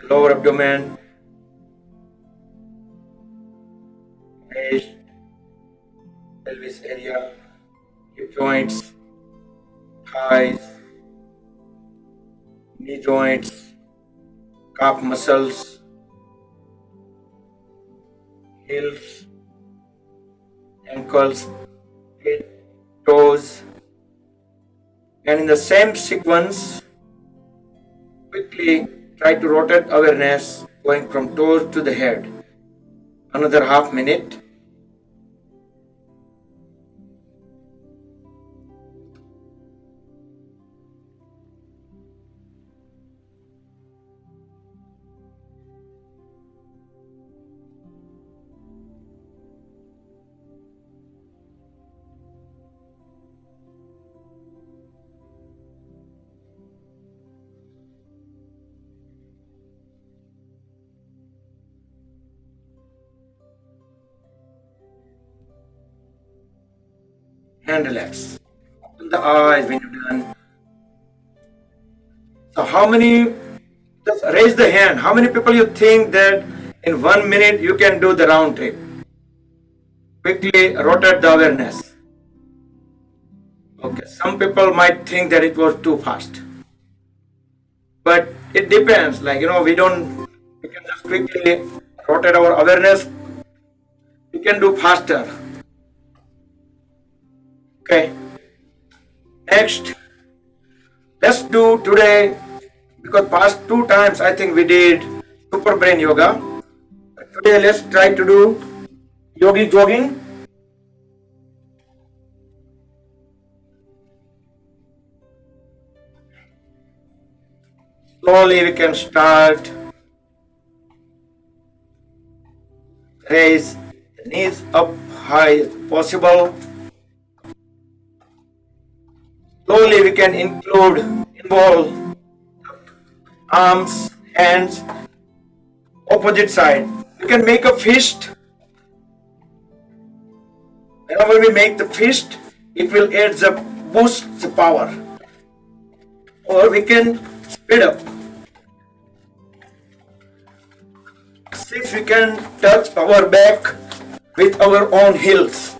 lower abdomen, waist, pelvis area, hip joints, thighs, knee joints, calf muscles, heels, ankles, feet, toes, and in the same sequence, quickly try to rotate awareness going from toes to the head. Another half minute. and relax. Open the eyes when you're done. So how many, just raise the hand, how many people you think that in 1 minute you can do the round trip? Quickly rotate the awareness. Okay, some people might think that it was too fast. But it depends, like, we can just quickly rotate our awareness. We can do faster. Okay. Next, let's do today, because past 2 times I think we did super brain yoga. Today let's try to do yogi jogging. Slowly we can start. Raise the knees up high as possible. Slowly we can involve arms, hands, opposite side. We can make a fist. Whenever we make the fist, it will add the boost the power. Or we can speed up. 6, we can touch our back with our own heels.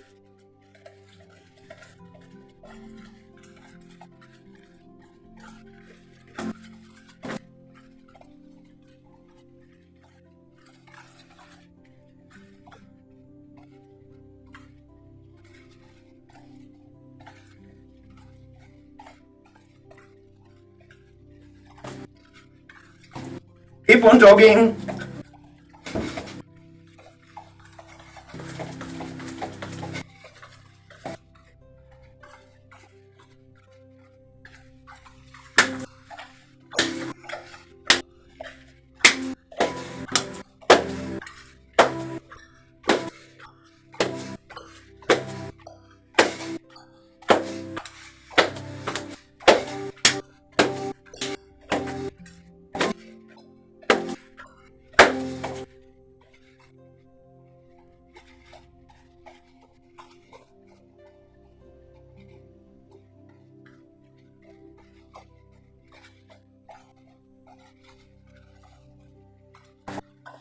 Keep on jogging.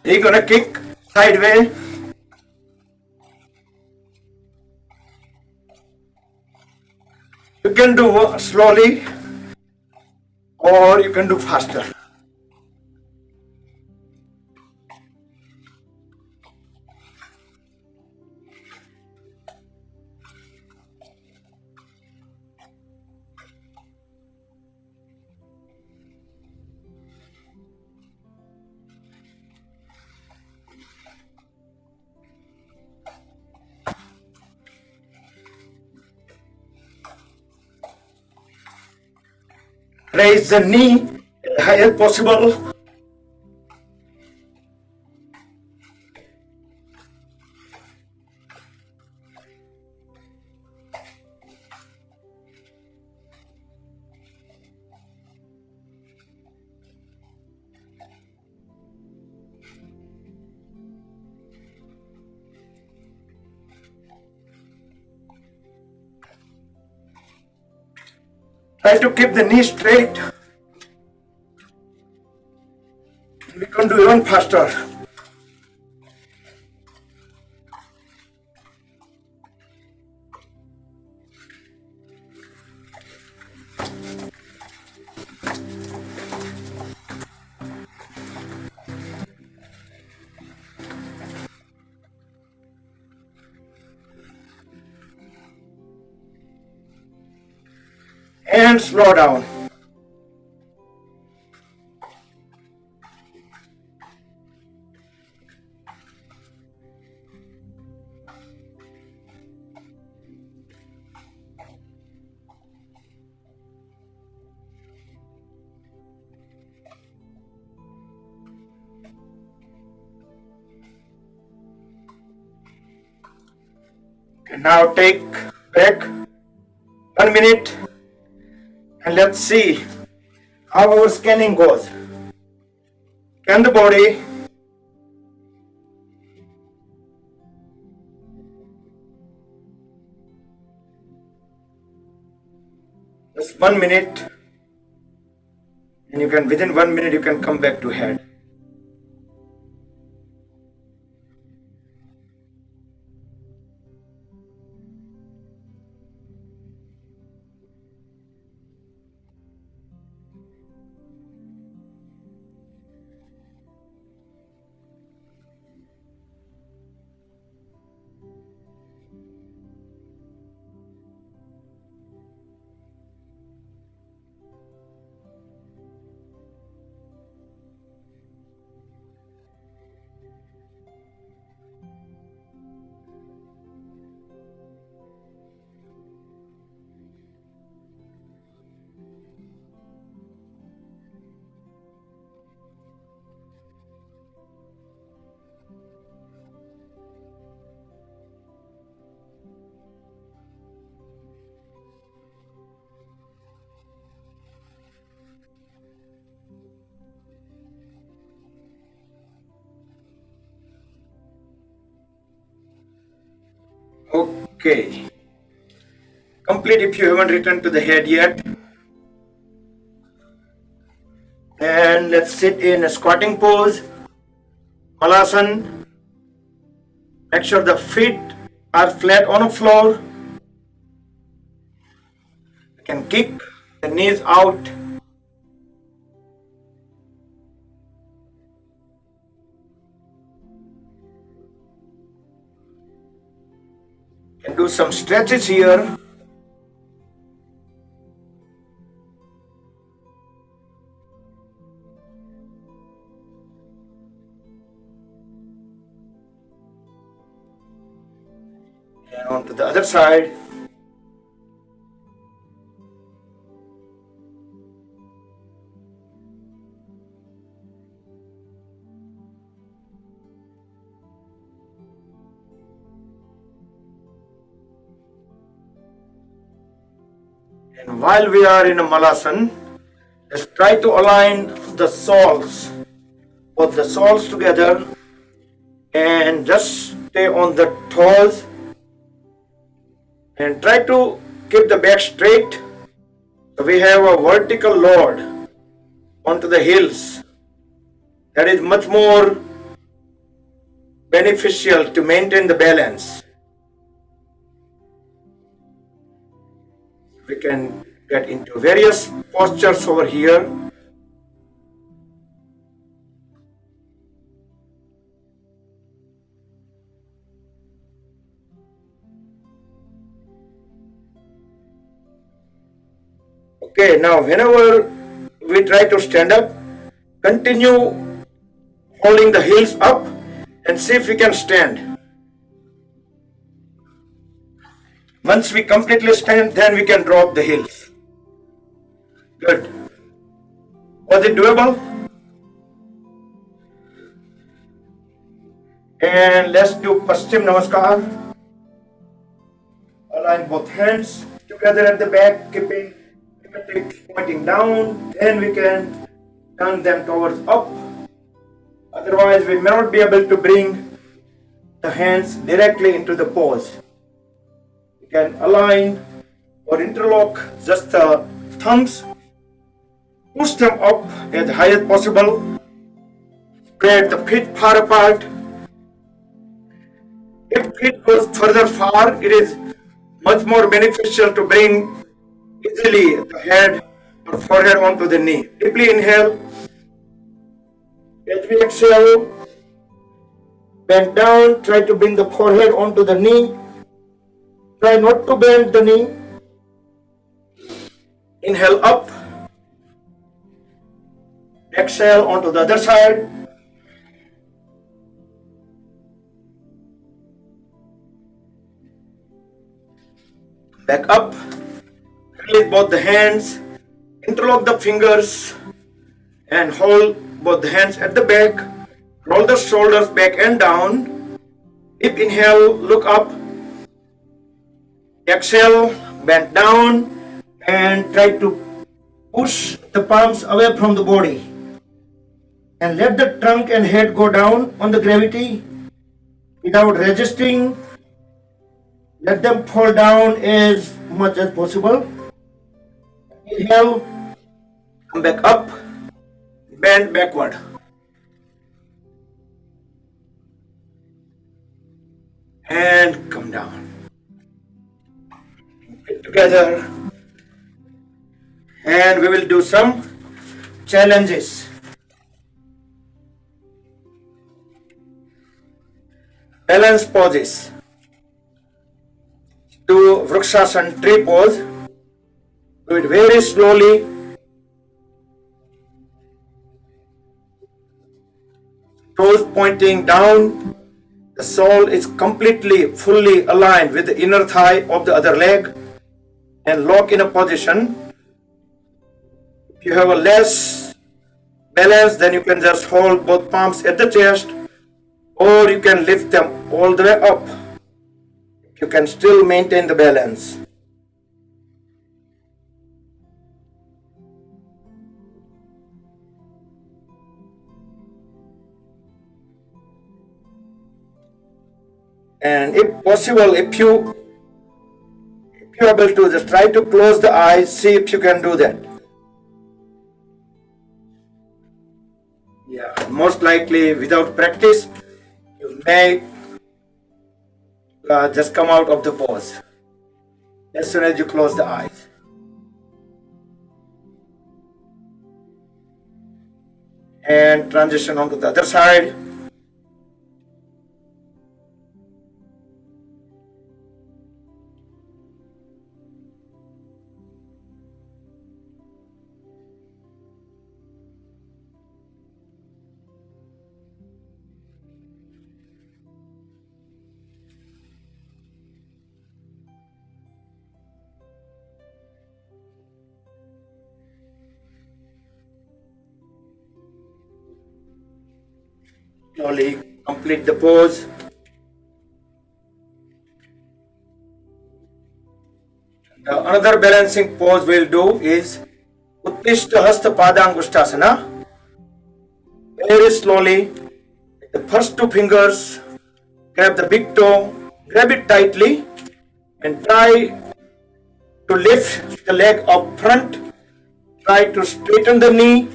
You're gonna kick sideways. You can do slowly or you can do faster. Raise the knee as high as possible. Try to keep the knee straight. We can do even faster. And slow down. Okay, now take break 1 minute and let's see how our scanning goes. Scan the body. Just 1 minute, and you can within 1 minute you can come back to head. Okay. Complete if you haven't returned to the head yet. And let's sit in a squatting pose. Malasana. Make sure the feet are flat on the floor. You can kick the knees out. You can do some stretches here. And on to the other side. And while we are in a Malasana, let's try to align the soles, both the soles together, and just stay on the toes and try to keep the back straight. So we have a vertical load onto the heels. That is much more beneficial to maintain the balance. We can get into various postures over here. Okay, now whenever we try to stand up, continue holding the heels up and see if we can stand. Once we completely stand, then we can drop the heels. Good. Was it doable? And let's do Paschim Namaskar. Align both hands together at the back, keeping pointing down. Then we can turn them towards up. Otherwise, we may not be able to bring the hands directly into the pose. You can align or interlock just the thumbs, push them up as high as possible, spread the feet far apart. If feet goes further far, it is much more beneficial to bring easily the head or forehead onto the knee. Deeply inhale. As we exhale, bend down, try to bring the forehead onto the knee. Try not to bend the knee. Inhale up. Exhale onto the other side. Back up. Release both the hands. Interlock the fingers and hold both the hands at the back. Roll the shoulders back and down. Deep inhale, look up. Exhale, bend down and try to push the palms away from the body. And let the trunk and head go down on the gravity without resisting. Let them fall down as much as possible. Inhale, come back up, bend backward. And come down. Get together. And we will do some challenges. Balance poses. Do Vrikshasana tree pose. Do it very slowly. Toes pointing down. The sole is completely, fully aligned with the inner thigh of the other leg. And lock in a position. If you have a less balance, then you can just hold both palms at the chest, or you can lift them all the way up. You can still maintain the balance. And if possible, if you're able to, just try to close the eyes, see if you can do that. Yeah, most likely without practice, you may just come out of the pose as soon as you close the eyes. And transition onto the other side. Slowly complete the pose. Another balancing pose we'll do is Uttishta Hasta Padangushtasana. Very slowly, the first two fingers, grab the big toe, grab it tightly, and try to lift the leg up front. Try to straighten the knee,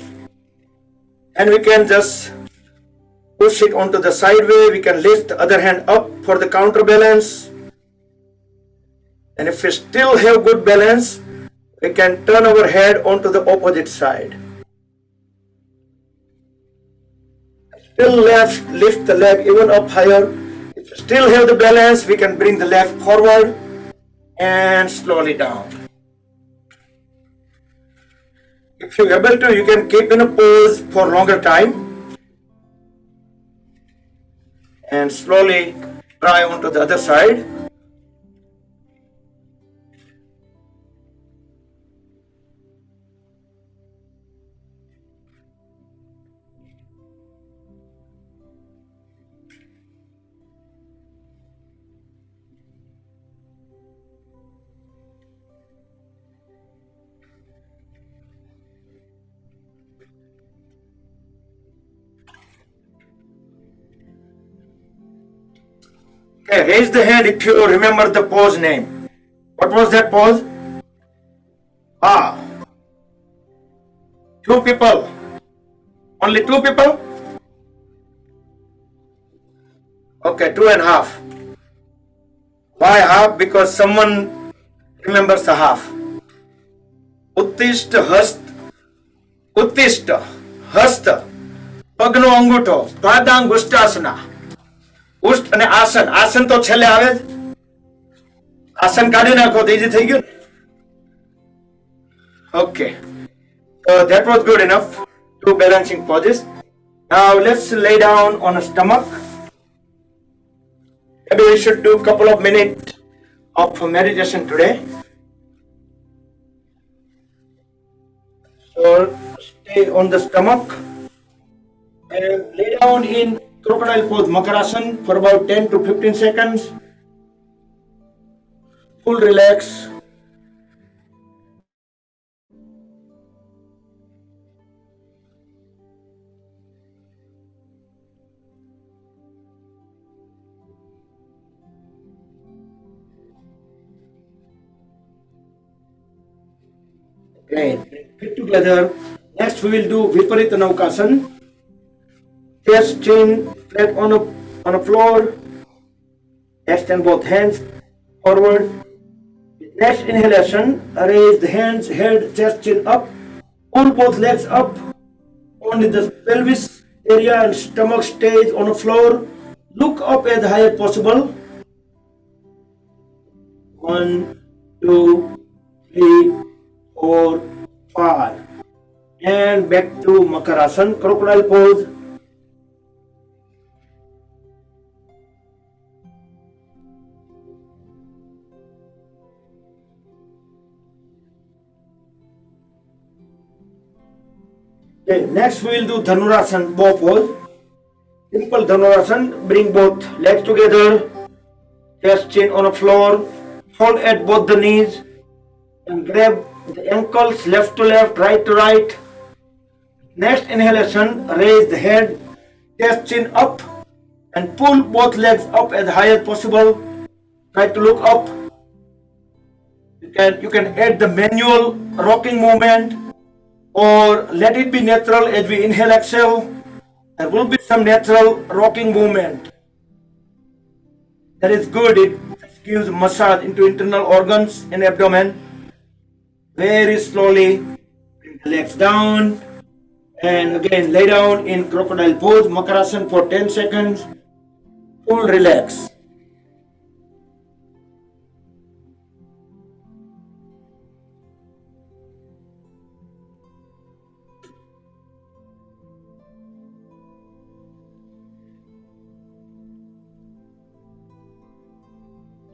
and we can just push it onto the side way. We can lift the other hand up for the counterbalance. And if we still have good balance, we can turn our head onto the opposite side. Still lift the leg even up higher. If we still have the balance, we can bring the leg forward and slowly down. If you're able to, you can keep in a pose for longer time. And slowly try onto the other side. Okay, raise the hand if you remember the pose name. What was that pose? Ah, two people. Only two people? Okay, 2.5. Why half? Because someone remembers the half. Uttishta hasta, પગનો અંગૂઠો, પાદાંગુષ્ટાસના. ઉષ્ટ અને આસન, આસન તો છેલ્લે આવે જ. આસન કાઢી નાખો તો ઈઝી થઈ ગયું. Okay, so that was good enough. Two balancing poses. Now let's lay down on a stomach. Maybe we should do a couple of minutes of meditation today. So stay on the stomach and lay down in crocodile pose, Makarasana, for about 10 to 15 seconds. Full relax. Again, feet together. Next, we will do Viparita Naukasana. Chest, chin, flat on a floor. Extend both hands forward. Next inhalation, raise the hands, head, chest, chin up. Pull both legs up. Only the pelvis area and stomach stays on the floor. Look up as high as possible. 1, 2, 3, 4, 5. And back to Makarasana, crocodile pose. Okay, next we will do Dhanurasana, bow pose. Simple Dhanurasana, bring both legs together, chest, chin on the floor, hold at both the knees, and grab the ankles left to left, right to right. Next inhalation, raise the head, chest, chin up, and pull both legs up as high as possible. Try to look up. You can add the manual rocking movement or let it be natural as we inhale, exhale. There will be some natural rocking movement. That is good. It gives massage into internal organs in abdomen. Very slowly, bring the legs down. And again, lay down in crocodile pose, Makarasana for 10 seconds. Full relax.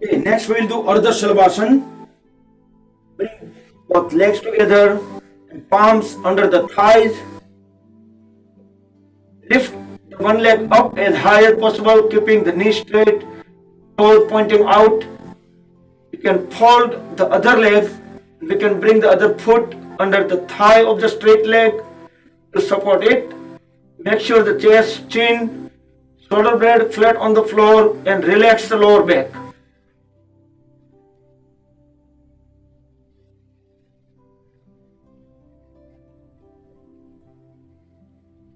Okay, next we will do Ardha Shalabhasana. Bring both legs together and palms under the thighs. Lift one leg up as high as possible, keeping the knee straight, toes pointing out. You can fold the other leg. We can bring the other foot under the thigh of the straight leg to support it. Make sure the chest, chin, shoulder blade flat on the floor and relax the lower back.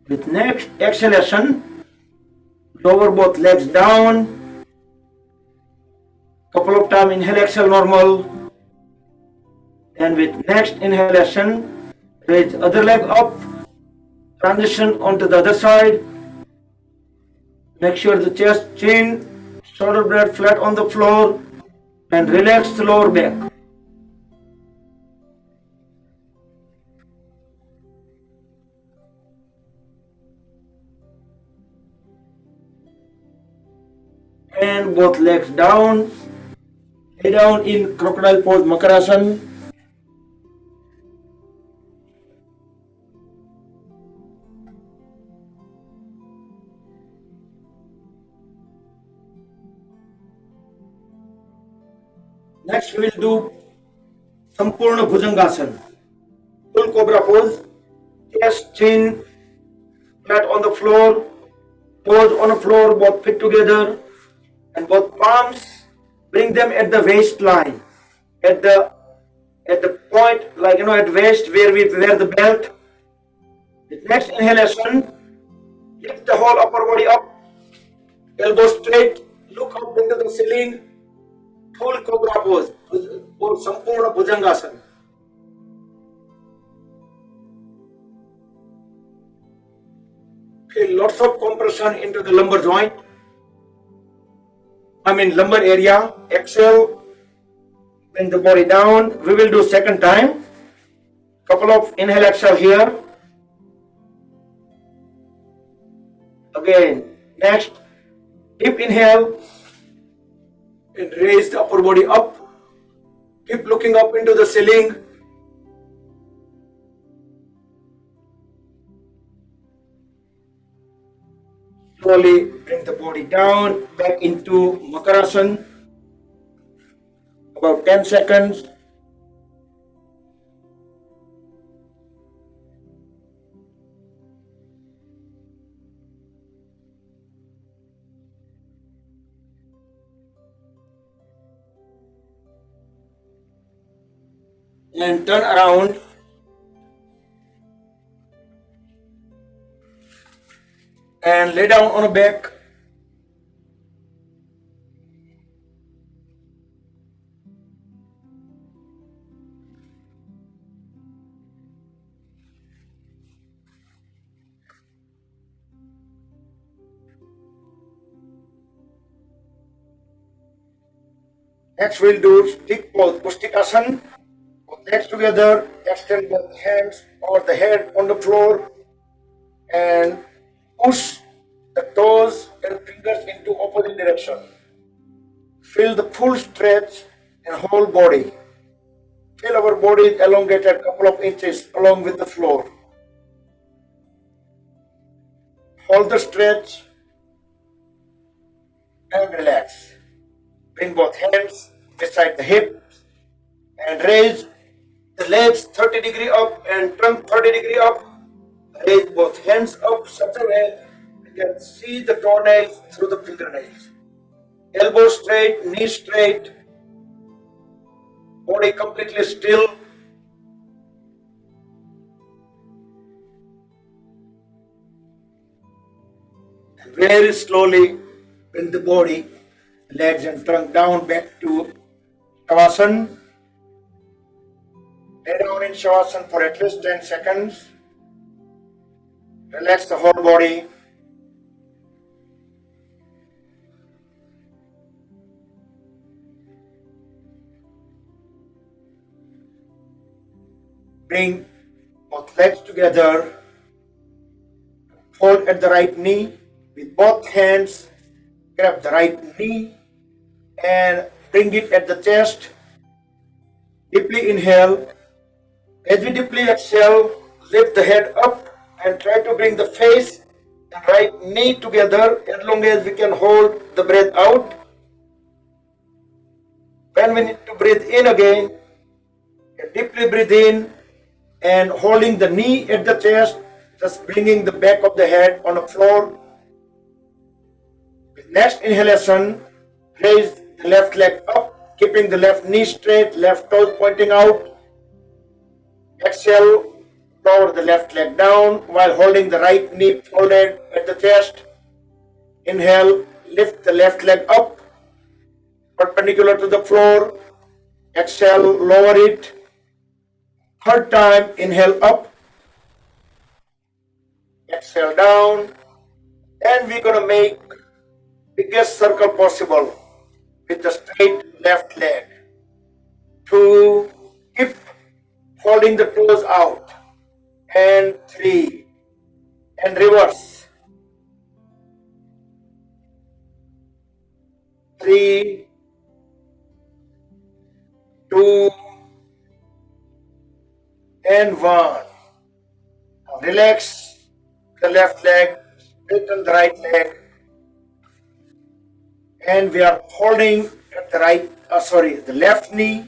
With next exhalation, lower both legs down. Couple of times inhale, exhale normal. And with next inhalation, raise other leg up. Transition onto the other side. Make sure the chest, chin, shoulder blade flat on the floor and relax the lower back. And both legs down. Lay down in crocodile pose, Makarasana. Next we will do Sampurna Bhujangasana. Full cobra pose. Chest, chin, flat on the floor. Pose on the floor, both feet together. And both palms, bring them at the waistline. At the point, like at waist where we wear the belt. With next inhalation, lift the whole upper body up. Elbow straight. Look up into the ceiling. Full cobra pose. Or Sampurna Bhujangasana. Feel lots of compression into the lumbar joint. Lumbar area. Exhale. Bring the body down. We will do second time. Couple of inhale, exhale here. Again. Next. Deep inhale. And raise the upper body up. Keep looking up into the ceiling. Slowly bring the body down, back into Makarasana. About 10 seconds. And turn around and lay down on a back. Next we'll do stick pose, Pustikasana. Put legs together, extend both hands over the head on the floor and push the toes and fingers into opposite direction. Feel the full stretch in whole body. Feel our body is elongated a couple of inches along with the floor. Hold the stretch and relax. Bring both hands beside the hips and raise the legs 30 degrees up and trunk 30 degrees up. Raise both hands up such a way you can see the toenails through the fingernails. Elbow straight, knee straight, body completely still. And very slowly bring the body, legs and trunk down back to Shavasana. Lay down in Shavasana for at least 10 seconds. Relax the whole body. Bring both legs together. Fold at the right knee with both hands. Grab the right knee and bring it at the chest. Deeply inhale. As we deeply exhale, lift the head up and try to bring the face and right knee together as long as we can hold the breath out. When we need to breathe in again, deeply breathe in and holding the knee at the chest, just bringing the back of the head on the floor. With next inhalation, raise the left leg up, keeping the left knee straight, left toes pointing out. Exhale, lower the left leg down while holding the right knee folded at the chest. Inhale, lift the left leg up, perpendicular to the floor. Exhale, lower it. Third time, inhale up. Exhale down. And we're going to make biggest circle possible with the straight left leg. 2, keep holding the toes out. And 3, and reverse. 3, 2, and 1. Now relax the left leg, straighten the right leg, and we are holding at the left knee,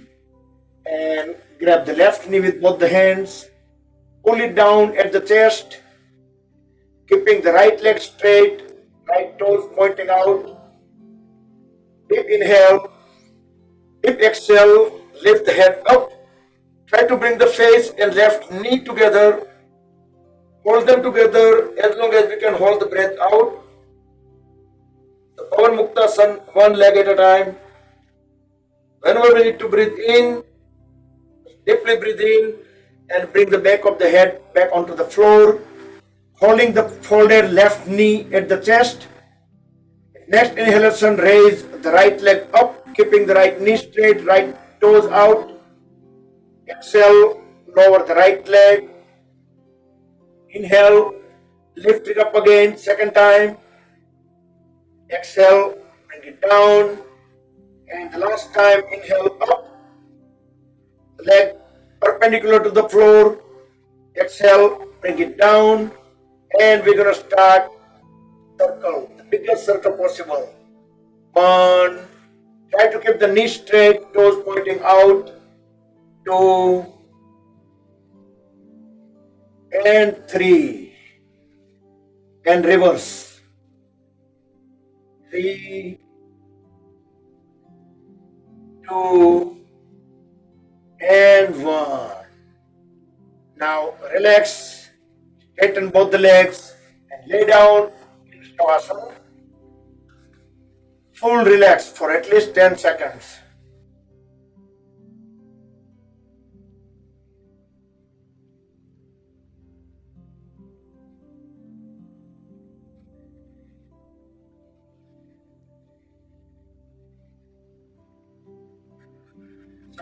and grab the left knee with both the hands, pull it down at the chest, keeping the right leg straight, right toes pointing out. Deep inhale, deep exhale, lift the head up. Try to bring the face and left knee together. Hold them together as long as we can hold the breath out. The Pavan Muktasana, one leg at a time. Whenever we need to breathe in, deeply breathe in and bring the back of the head back onto the floor. Holding the folded left knee at the chest. Next inhalation, raise the right leg up, keeping the right knee straight, right toes out. Exhale, lower the right leg. Inhale, lift it up again, second time. Exhale, bring it down. And the last time, inhale up. The leg perpendicular to the floor. Exhale, bring it down. And we're going to start circle, the biggest circle possible. 1, try to keep the knee straight, toes pointing out. 2, and 3, and reverse. 3, 2, and 1. Now relax, straighten both the legs and lay down in Shavasana. Full relax for at least 10 seconds.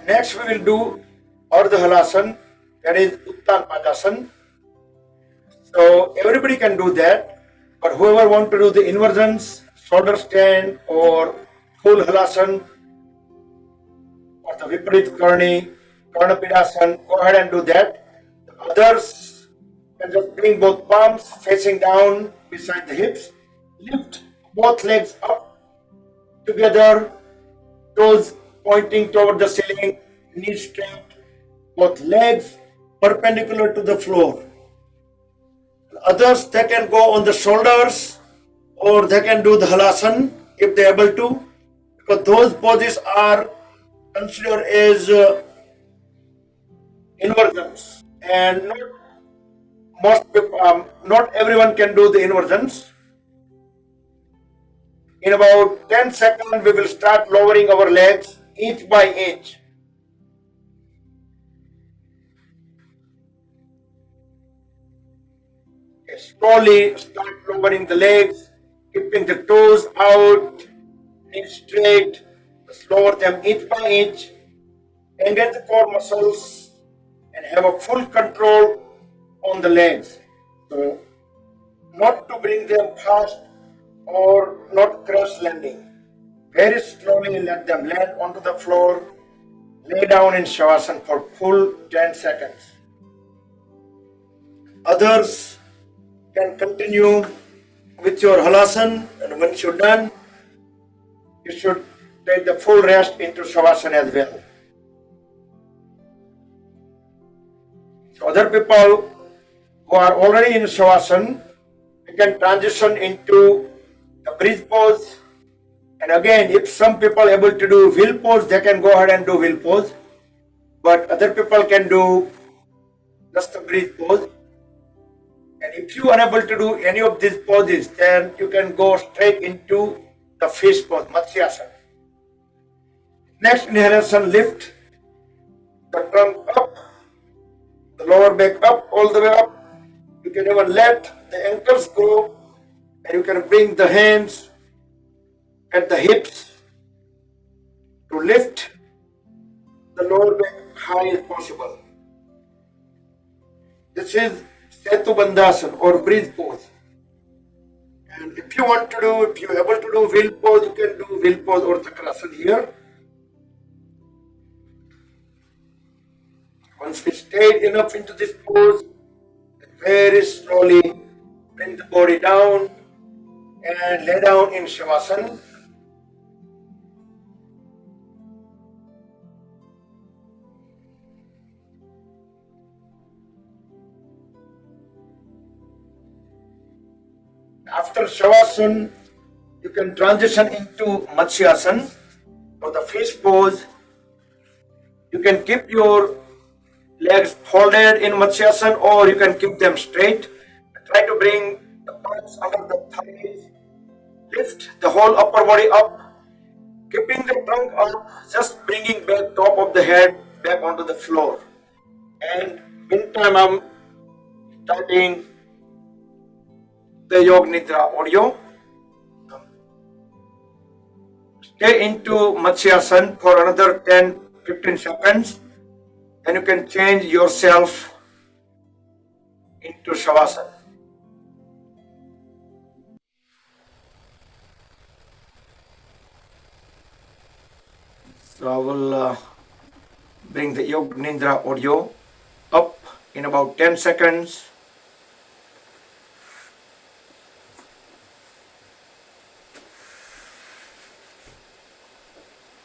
Next we will do Ardha Halasana, that is Uttan Padasana. So everybody can do that, but whoever want to do the inversions, shoulder stand or full halasana or the Viparit Karni, Karnapidasana, go ahead and do that. The others can just bring both palms facing down beside the hips, lift both legs up together, toes pointing toward the ceiling, knees straight, both legs perpendicular to the floor. Others, they can go on the shoulders or they can do the halasana if they are able to, because those poses are considered as inversions, and not everyone can do the inversions. In about 10 seconds, we will start lowering our legs inch by inch. Slowly start lowering the legs, keeping the toes out, knees straight, lower them inch by inch, engage the core muscles, and have a full control on the legs. So, not to bring them fast or not crash landing. Very slowly let them land onto the floor, lay down in Shavasana for full 10 seconds. Others can continue with your halasana, and once you're done, you should take the full rest into Shavasana as well. So other people who are already in Shavasana, you can transition into the bridge pose. And again, if some people are able to do wheel pose, they can go ahead and do wheel pose. But other people can do just the bridge pose. And if you are unable to do any of these poses, then you can go straight into the fish pose, Matsyasana. Next inhalation, lift the trunk up, the lower back up, all the way up. You can even let the ankles go, and you can bring the hands at the hips to lift the lower back high as possible. This is Setu Bandhasana or bridge pose. And if you want to do, if you're able to do wheel pose, you can do wheel pose or Chakrasana here. Once we stayed enough into this pose, very slowly bring the body down and lay down in Shavasana. After Shavasana, you can transition into Matsyasana or the fish pose. You can keep your legs folded in Matsyasana or you can keep them straight. Try to bring the palms under the thighs. Lift the whole upper body up, keeping the trunk up, just bringing back top of the head back onto the floor. And meantime, I'm starting the Yoga Nidra audio. Stay into Matsyasana for another 10-15 seconds. Then you can change yourself into Shavasana. So I will bring the Yoga Nidra audio up in about 10 seconds.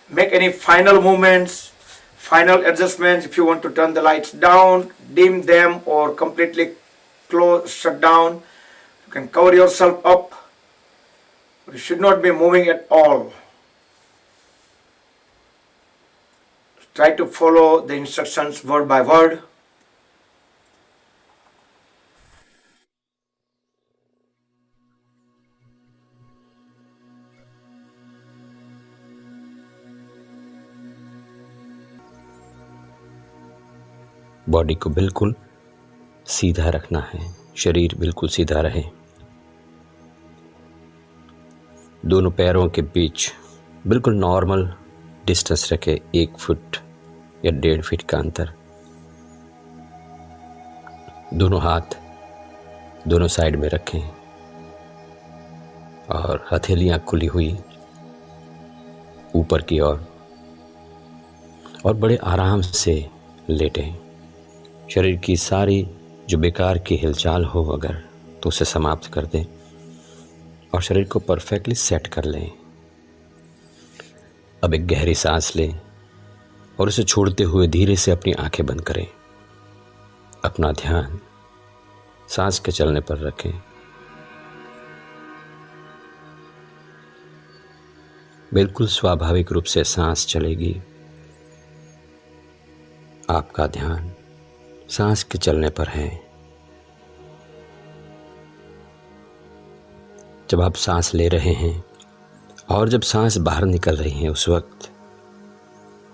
Make any final movements, final adjustments. If you want to turn the lights down, dim them, or completely shut down, you can cover yourself up. You should not be moving at all. Try to follow the instructions word by word. Body को बिल्कुल सीधा रखना है, शरीर बिल्कुल सीधा रहे। दोनों पैरों के बीच बिल्कुल नॉर्मल डिस्टेंस रखे, 1 फुट या 1.5 फीट का अंतर। दोनों हाथ दोनों साइड में रखें और हथेलियां खुली हुई ऊपर की ओर और बड़े आराम से लेटें। शरीर की सारी जो बेकार की हिलचाल हो अगर तो उसे समाप्त कर दें और शरीर को परफेक्टली सेट कर लें। अब एक गहरी सांस लें और उसे छोड़ते हुए धीरे से अपनी आंखें बंद करें। अपना ध्यान सांस के चलने पर रखें। बिल्कुल स्वाभाविक रूप से सांस चलेगी। आपका ध्यान सांस के चलने पर है। जब आप सांस ले रहे हैं और जब सांस बाहर निकल रही है उस वक्त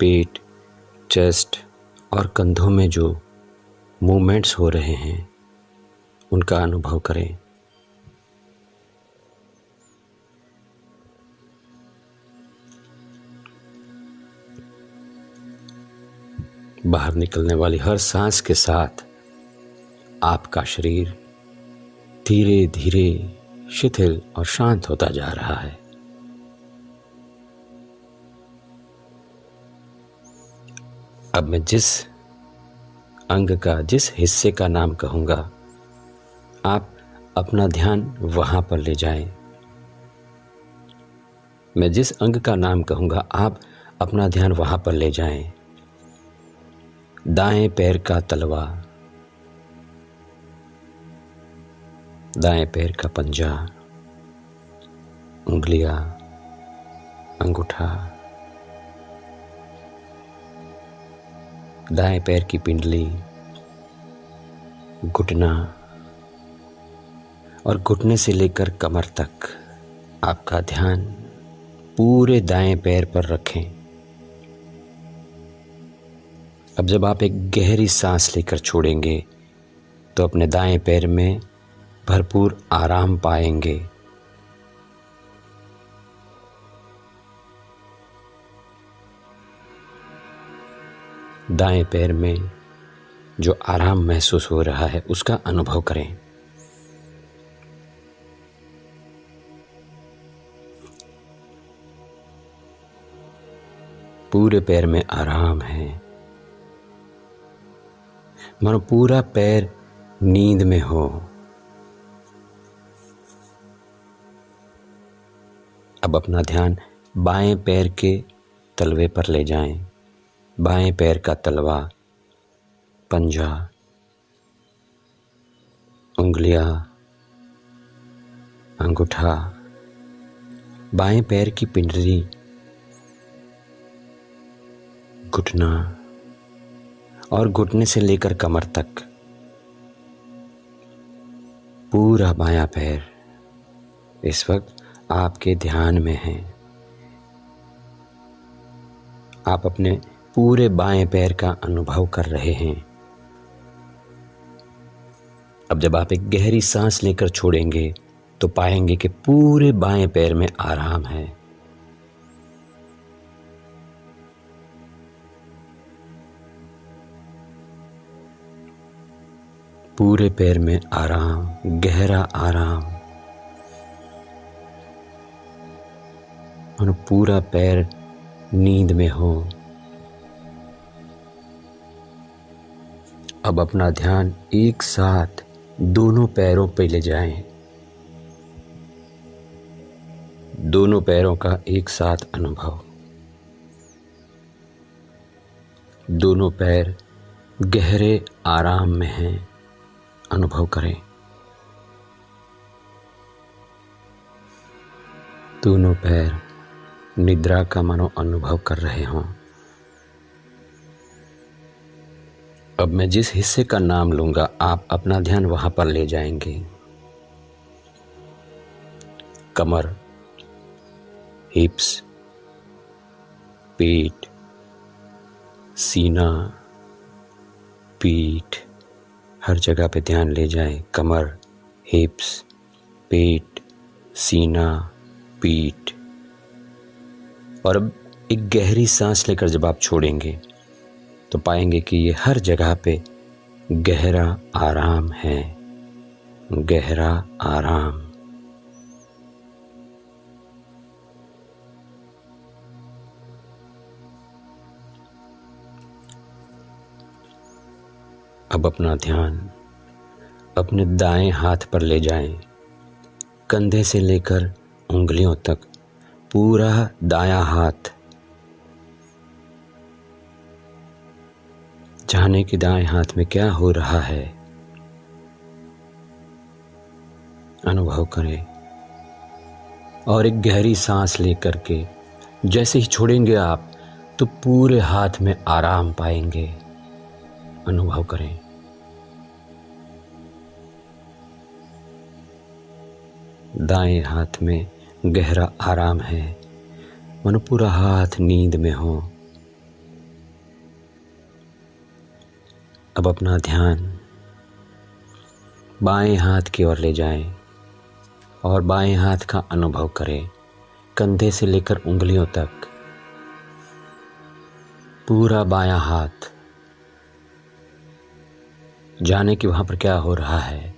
पेट, चेस्ट और कंधों में जो मूवमेंट्स हो रहे हैं उनका अनुभव करें। बाहर निकलने वाली हर सांस के साथ आपका शरीर धीरे धीरे शिथिल और शांत होता जा रहा है। अब मैं जिस अंग का, जिस हिस्से का नाम कहूँगा, आप अपना ध्यान वहाँ पर ले जाएं। मैं जिस अंग का नाम कहूँगा आप अपना ध्यान वहाँ पर ले जाएं। दाएं पैर का तलवा, दाएं पैर का पंजा, उंगलियां, अंगूठा, दाएं पैर की पिंडली, घुटना और घुटने से लेकर कमर तक आपका ध्यान पूरे दाएं पैर पर रखें। अब जब आप एक गहरी सांस लेकर छोड़ेंगे तो अपने दाएं पैर में भरपूर आराम पाएंगे। दाएं पैर में जो आराम महसूस हो रहा है उसका अनुभव करें। पूरे पैर में आराम है, मानो पूरा पैर नींद में हो। अब अपना ध्यान बाएं पैर के तलवे पर ले जाएं। बाएं पैर का तलवा, पंजा, उंगलियां, अंगूठा, बाएं पैर की पिंडली, घुटना और घुटने से लेकर कमर तक पूरा बायां पैर इस वक्त आपके ध्यान में है। आप अपने पूरे बाएं पैर का अनुभव कर रहे हैं। अब जब आप एक गहरी सांस लेकर छोड़ेंगे तो पाएंगे कि पूरे बाएं पैर में आराम है। पूरे पैर में आराम, गहरा आराम, और पूरा पैर नींद में हो। अब अपना ध्यान एक साथ दोनों पैरों पे ले जाएं। दोनों पैरों का एक साथ अनुभव। दोनों पैर गहरे आराम में हैं, अनुभव करें। दोनों पैर निद्रा का मानो अनुभव कर रहे हों। अब मैं जिस हिस्से का नाम लूंगा आप अपना ध्यान वहां पर ले जाएंगे। कमर, हिप्स, पेट, सीना, पीठ, हर जगह पे ध्यान ले जाएं। कमर, हिप्स, पेट, सीना, पीठ। और अब एक गहरी सांस लेकर जब आप छोड़ेंगे तो पाएंगे कि ये हर जगह पे गहरा आराम है, गहरा आराम। अब अपना ध्यान अपने दाएं हाथ पर ले जाएं, कंधे से लेकर उंगलियों तक पूरा दायां हाथ। जाने कि दाएं हाथ में क्या हो रहा है, अनुभव करें। और एक गहरी सांस लेकर के जैसे ही छोड़ेंगे आप तो पूरे हाथ में आराम पाएंगे, अनुभव करें। दाएं हाथ में गहरा आराम है, मानो पूरा हाथ नींद में हो। अब अपना ध्यान बाएं हाथ की ओर ले जाएं और बाएं हाथ का अनुभव करें, कंधे से लेकर उंगलियों तक पूरा बायां हाथ। जाने कि वहां पर क्या हो रहा है।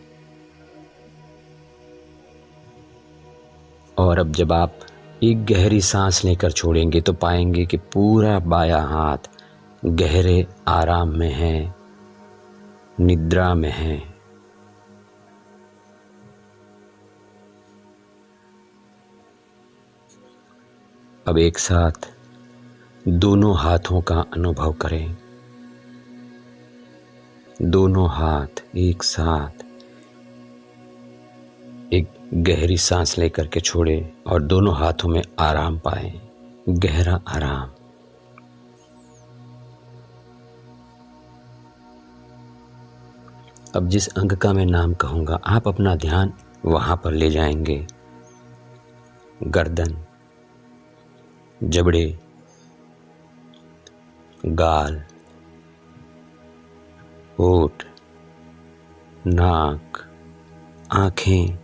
और अब जब आप एक गहरी सांस लेकर छोड़ेंगे तो पाएंगे कि पूरा बायां हाथ गहरे आराम में है, निद्रा में है। अब एक साथ दोनों हाथों का अनुभव करें। दोनों हाथ एक साथ एक गहरी सांस लेकर के छोड़े और दोनों हाथों में आराम पाएं, गहरा आराम। अब जिस अंग का मैं नाम कहूंगा आप अपना ध्यान वहां पर ले जाएंगे। गर्दन, जबड़े, गाल, होठ, नाक, आंखें,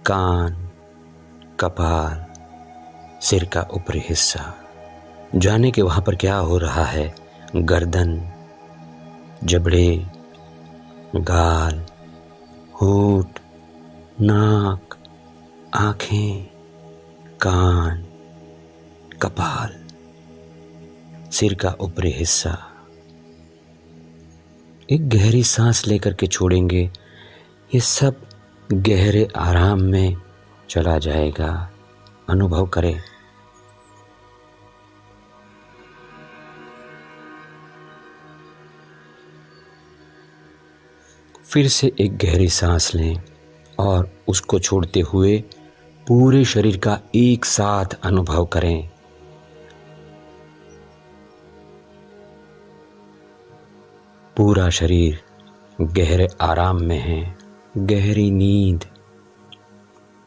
कान, कपाल, सिर का ऊपरी हिस्सा। जाने के वहां पर क्या हो रहा है। गर्दन, जबड़े, गाल, होठ, नाक, आंखें, कान, कपाल, सिर का ऊपरी हिस्सा। एक गहरी सांस लेकर के छोड़ेंगे, ये सब गहरे आराम में चला जाएगा, अनुभव करें। फिर से एक गहरी सांस लें और उसको छोड़ते हुए पूरे शरीर का एक साथ अनुभव करें। पूरा शरीर गहरे आराम में है, गहरी नींद।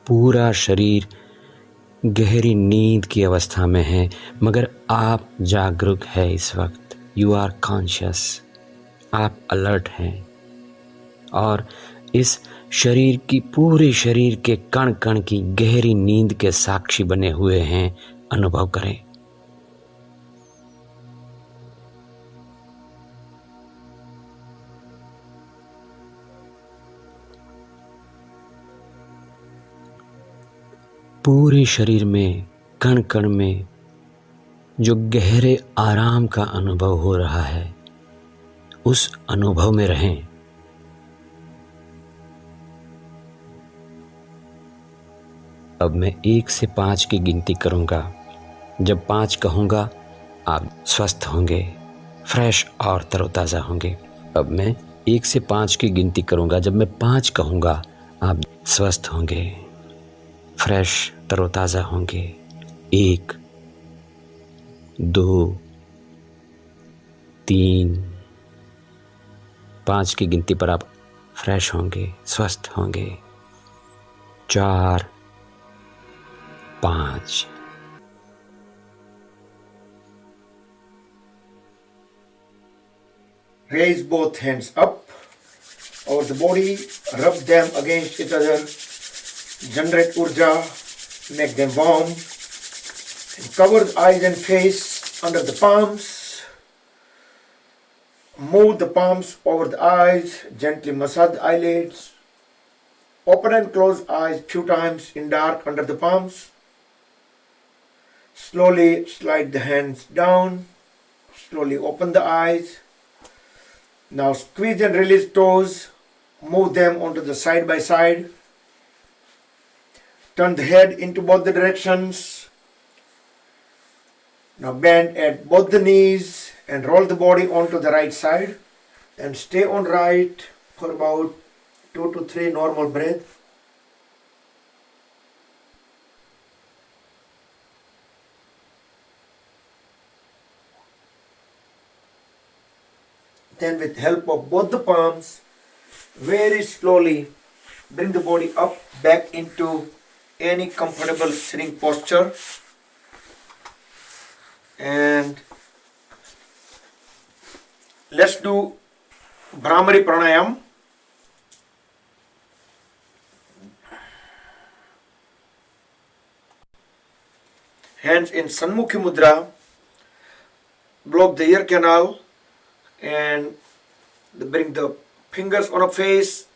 पूरा शरीर गहरी नींद की अवस्था में है, मगर आप जागरूक है इस वक्त। यू आर कॉन्शियस, आप अलर्ट हैं और इस शरीर की, पूरे शरीर के कण कण की गहरी नींद के साक्षी बने हुए हैं, अनुभव करें। पूरे शरीर में, कण कण में जो गहरे आराम का अनुभव हो रहा है, उस अनुभव में रहें। अब मैं 1 से 5 की गिनती करूंगा। जब 5 कहूंगा आप स्वस्थ होंगे, फ्रेश और तरोताज़ा होंगे। अब मैं 1 से 5 की गिनती करूंगा। जब मैं 5 कहूंगा आप स्वस्थ होंगे, फ्रेश तरोताज़ा होंगे। 1, 2, 3, 5 की गिनती पर आप फ्रेश होंगे, स्वस्थ होंगे। 4, 5, Raise both hands up over the body, rub them against each other, generate urja, make them warm, and cover the eyes and face under the palms. Move the palms over the eyes, gently massage the eyelids. Open and close eyes few times in dark under the palms. Slowly slide the hands down. Slowly open the eyes. Now squeeze and release toes. Move them onto the side by side. Turn the head into both the directions. Now bend at both the knees and roll the body onto the right side. And stay on right for about 2 to 3 normal breaths. Then with help of both the palms, very slowly bring the body up back into any comfortable sitting posture. And let's do Bhramari Pranayam. Hands in Sanmukhi Mudra, block the ear canal and bring the fingers on a face,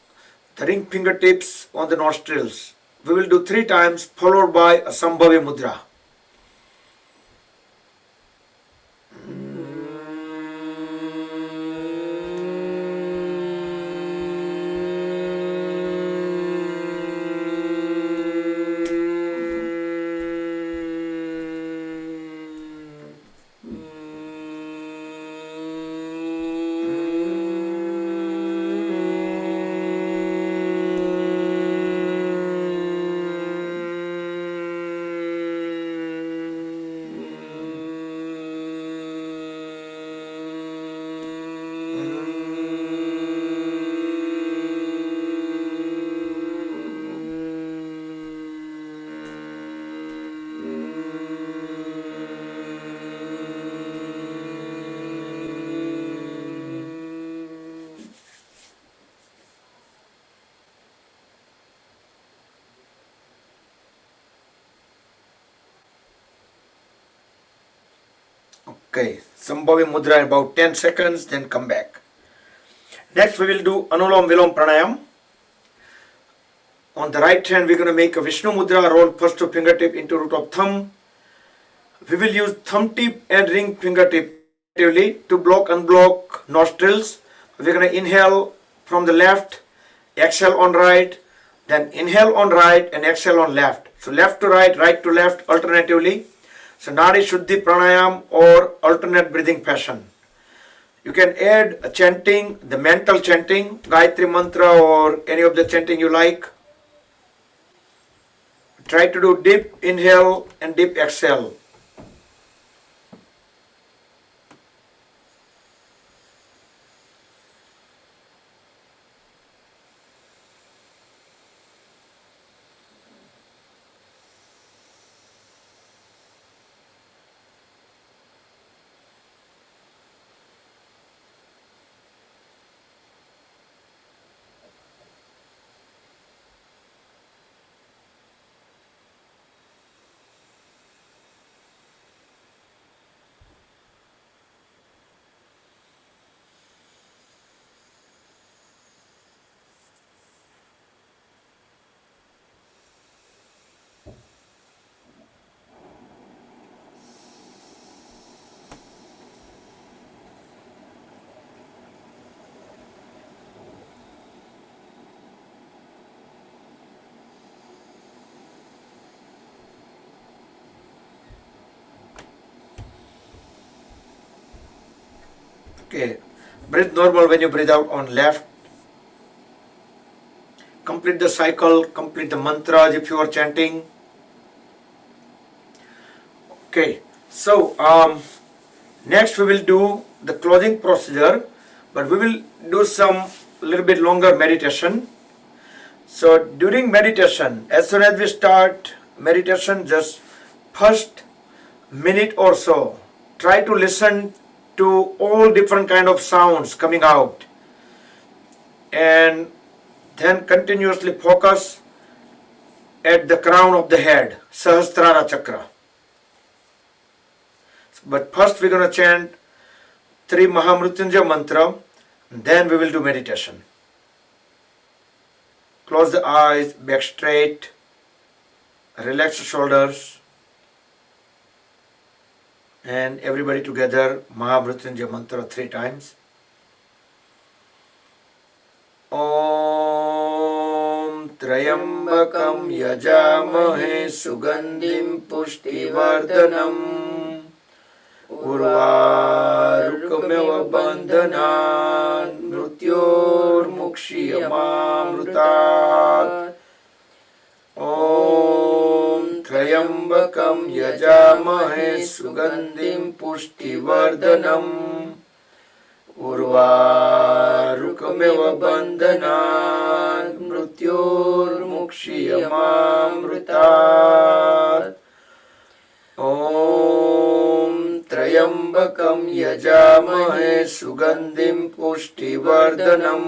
the ring fingertips on the nostrils. We will do 3 times followed by a Sambhavi Mudra. Okay, Sambhavi Mudra about 10 seconds, then come back. Next we will do Anulom Vilom Pranayam. On the right hand we are going to make a Vishnu Mudra, roll first fingertip into root of thumb. We will use thumb tip and ring fingertip to block unblock nostrils. We are going to inhale from the left, exhale on right, then inhale on right and exhale on left. So left to right, right to left alternatively. So Nadi Shuddhi Pranayam or alternate breathing fashion. You can add a chanting, the mental chanting, Gayatri Mantra or any of the chanting you like. Try to do deep inhale and deep exhale. Okay, breathe normal when you breathe out on left. Complete the cycle, complete the mantras if you are chanting. Okay, so next we will do the closing procedure, but we will do some little bit longer meditation. So during meditation, as soon as we start meditation, just first minute or so, try to listen to all different kind of sounds coming out, and then continuously focus at the crown of the head, Sahasrara Chakra. But first we're going to chant 3 Mahamrutyunjaya mantra, then we will do meditation. Close the eyes, back straight, relax the shoulders, and everybody together Mahamrutyunjaya mantra 3 times. Om Trayambakam Yajamahe Sugandhim Pushtivardhanam Urvarukmeva Bandhanan Mrityor Mukshiyamamrutat. Om Trayambakam Yajamahe Sugandhim Pushtivardhanam Urvarukmeva Bandhanan Mrityor Mukshiyamamrutat. Om Trayambakam Yajamahe Sugandhim Pushtivardhanam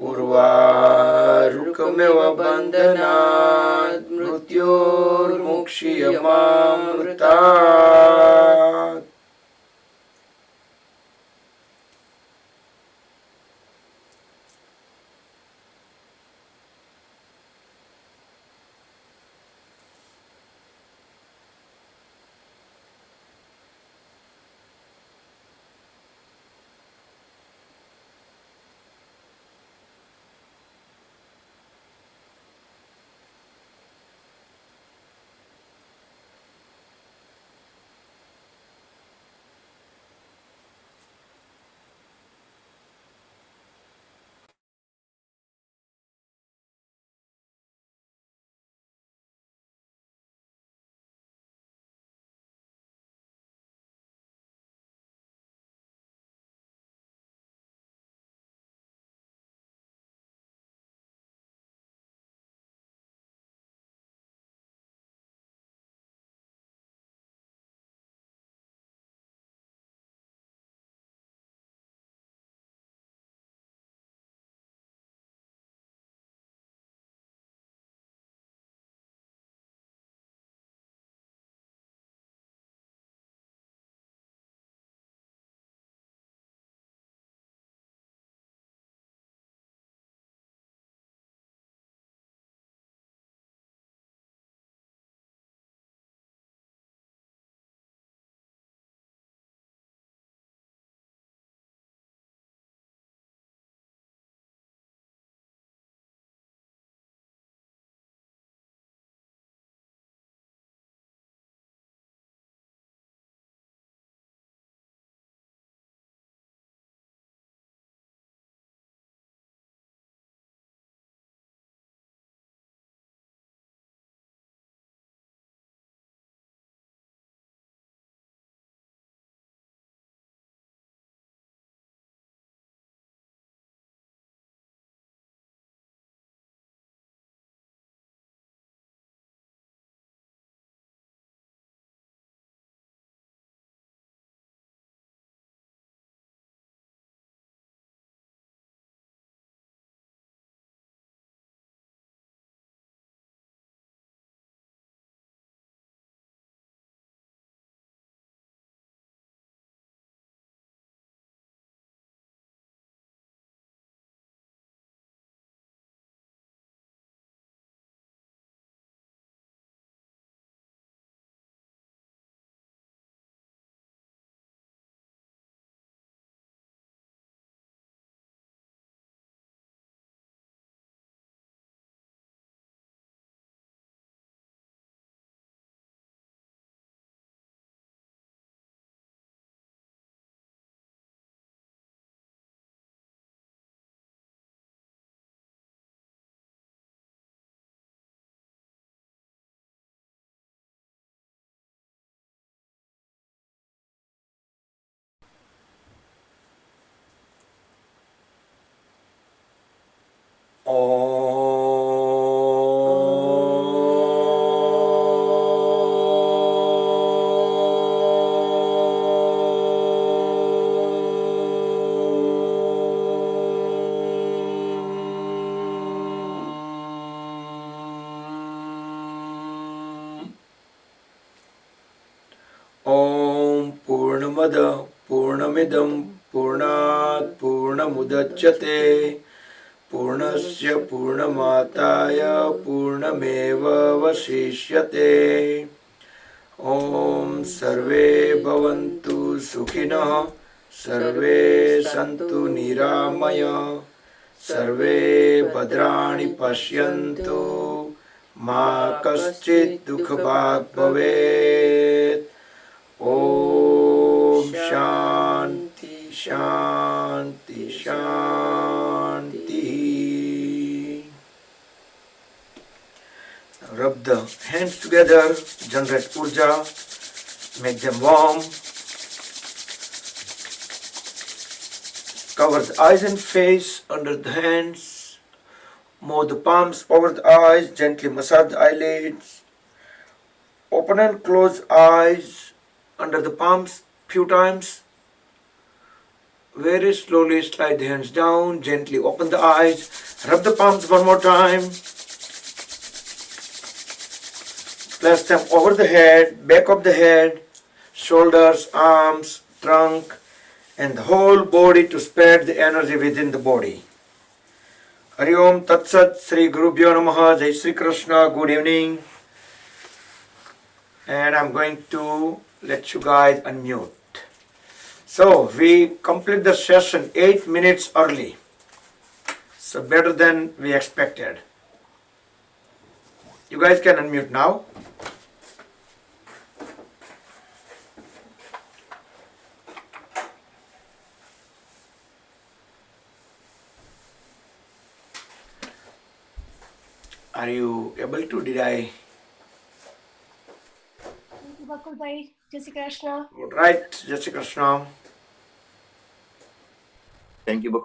Urvarukmeva Bandhanat Mrityor Mukshiyamamrutat. पूर्णमद पूर्णमिदं पूर्णात् पूर्णमुदच्यते पूर्णस्य पूर्णमादाय पूर्णमेवावशिष्यते। ॐ सर्वे भवन्तु सुखिनः सर्वे सन्तु निरामया सर्वे भद्राणि पश्यन्तु मा कश्चित् दुःखभाग् भवेत्। ॐ शान्ति शान्ति शान्तिः। Rub the hands together, generate urja, make them warm. Cover the eyes and face under the hands. Move the palms over the eyes, gently massage the eyelids. Open and close eyes under the palms few times. Very slowly slide the hands down, gently open the eyes. Rub the palms one more time. Place them over the head, back of the head, shoulders, arms, trunk, and the whole body to spread the energy within the body. Hari Om Tat Sat Sri Gurubhyo Namaha. Jai Sri Krishna. Good evening. And I'm going to let you guys unmute. So we complete the session 8 minutes early. So better than we expected. You guys can unmute now. Are you able to? Did I? Bakul bhai, Jai Shri Krishna. Right, Jai Shri Krishna. Thank you, Bakul.